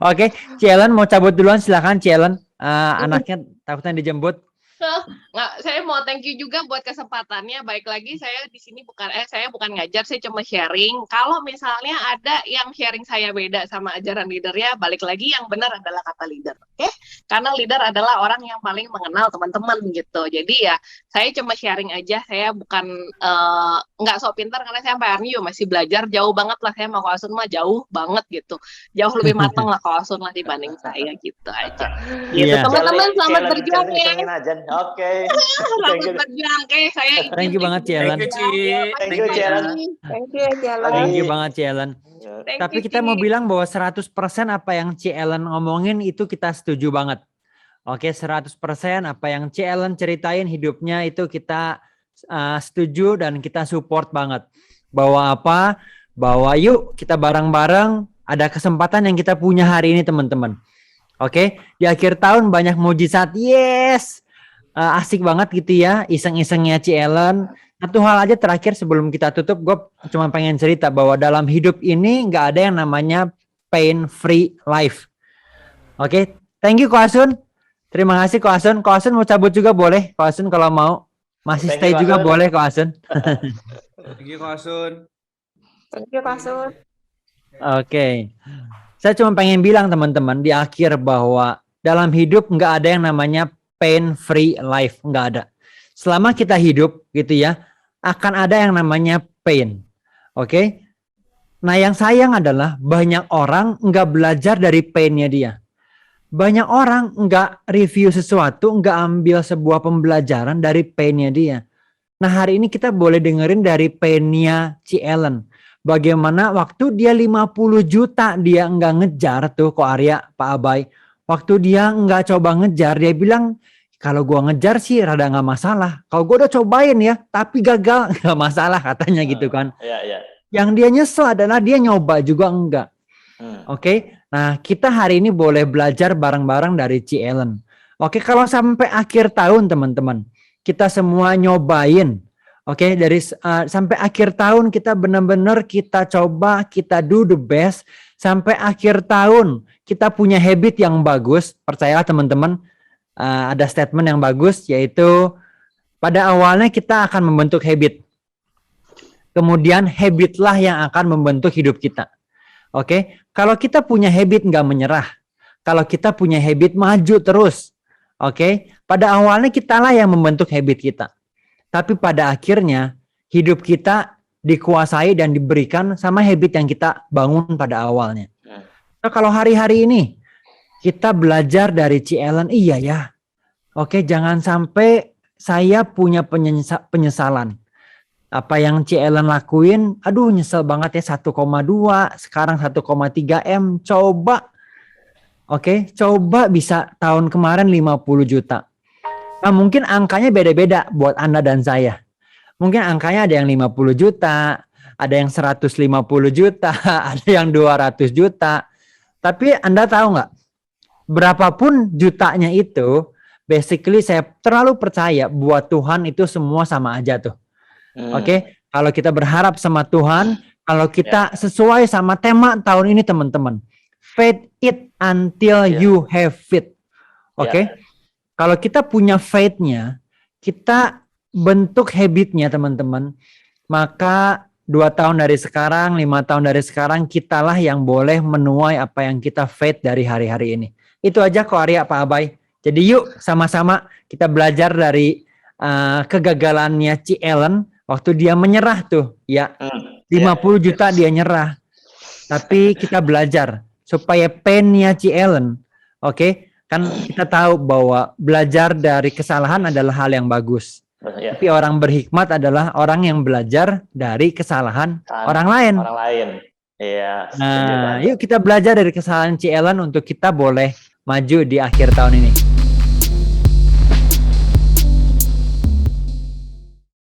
Oke, Cellen mau cabut duluan, silakan Cellen. Anaknya takutnya dijemput. Nggak, saya mau thank you juga buat kesempatannya. Baik lagi saya di sini saya bukan ngajar, saya cuma sharing. Kalau misalnya ada yang sharing saya beda sama ajaran leader ya, balik lagi yang benar adalah kata leader. Oke? Karena leader adalah orang yang paling mengenal teman-teman gitu. Jadi ya saya cuma sharing aja, saya bukan nggak sok pintar karena saya sampai Arnio masih belajar jauh banget lah, saya mau Ko Asun mah jauh banget gitu. Jauh lebih matang lah Ko Asun lah dibanding saya gitu aja. Gitu. Iya. Teman-teman selamat berjuang ya. Oke. Selamat berjuang, saya Thank you banget Cellen. Thank you, Ci. Thank you, Cellen. Thank you, Cellen. Thank you banget Cellen. Thank Tapi you, kita Ci. mau bilang bahwa 100% apa yang Cellen ngomongin itu kita setuju banget. Oke, 100% apa yang Cellen ceritain hidupnya itu kita setuju dan kita support banget. Bahwa apa? Bahwa yuk kita bareng-bareng ada kesempatan yang kita punya hari ini teman-teman. Oke, di akhir tahun banyak mujizat. Yes! Asik banget gitu ya, iseng-isengnya Cellen. Satu hal aja terakhir sebelum kita tutup, gue cuma pengen cerita bahwa dalam hidup ini nggak ada yang namanya pain free life. Oke, thank you Ko Asun. Terima kasih Ko Asun. Ko Asun mau cabut juga boleh, Ko Asun kalau mau. Masih Thank stay you, Ko juga Asun. boleh Ko Asun. Thank you, Ko Asun. Thank you, Kak Sun. Oke, saya cuma pengen bilang teman-teman di akhir bahwa dalam hidup nggak ada yang namanya pain free life, nggak ada. Selama kita hidup gitu ya, akan ada yang namanya pain. Oke. Nah yang sayang adalah banyak orang nggak belajar dari painnya dia. Banyak orang nggak review sesuatu, nggak ambil sebuah pembelajaran dari painnya dia. Nah hari ini kita boleh dengerin dari painnya Cellen. Bagaimana waktu dia 50 juta dia nggak ngejar tuh Ko Arya, Pak Abai. Waktu dia nggak coba ngejar, dia bilang, kalau gua ngejar sih rada nggak masalah. Kalau gua udah cobain ya, tapi gagal nggak masalah katanya gitu kan. Iya. Yang dia nyesel adalah dia nyoba juga enggak. Oke, nah kita hari ini boleh belajar bareng-bareng dari Cellen. Oke, kalau sampai akhir tahun teman-teman, kita semua nyobain. Oke, dari sampai akhir tahun kita benar-benar kita coba, kita do the best. Sampai akhir tahun kita punya habit yang bagus. Percayalah teman-teman, ada statement yang bagus yaitu pada awalnya kita akan membentuk habit. Kemudian habitlah yang akan membentuk hidup kita. Oke, kalau kita punya habit nggak menyerah. Kalau kita punya habit maju terus. Oke, pada awalnya kitalah yang membentuk habit kita. Tapi pada akhirnya hidup kita dikuasai dan diberikan sama habit yang kita bangun pada awalnya. Nah, kalau hari-hari ini kita belajar dari Cellen, iya ya. Oke, jangan sampai saya punya penyesalan. Apa yang Cellen lakuin, aduh nyesel banget ya 1,2, sekarang 1,3 M, coba. Oke, coba bisa tahun kemarin 50 juta. Nah, mungkin angkanya beda-beda buat Anda dan saya. Mungkin angkanya ada yang 50 juta, ada yang 150 juta, ada yang 200 juta. Tapi Anda tahu nggak? Berapapun jutanya itu, basically saya terlalu percaya buat Tuhan itu semua sama aja tuh. Oke, kalau kita berharap sama Tuhan, kalau kita sesuai sama tema tahun ini teman-teman, faith it until you have it. Oke, kalau kita punya faith-nya, kita bentuk habitnya teman-teman, maka 2 tahun dari sekarang, 5 tahun dari sekarang, kitalah yang boleh menuai apa yang kita faith dari hari-hari ini. Itu aja Ko Arya, Pak Abai. Jadi yuk sama-sama kita belajar dari kegagalannya Cellen waktu dia menyerah tuh, ya 50 juta dia nyerah. Tapi kita belajar supaya pain-nya Cellen, oke? Kan kita tahu bahwa belajar dari kesalahan adalah hal yang bagus. Tapi orang berhikmat adalah orang yang belajar dari kesalahan orang lain. Orang lain. Iya. Nah, yuk kita belajar dari kesalahan Cellen untuk kita boleh maju di akhir tahun ini.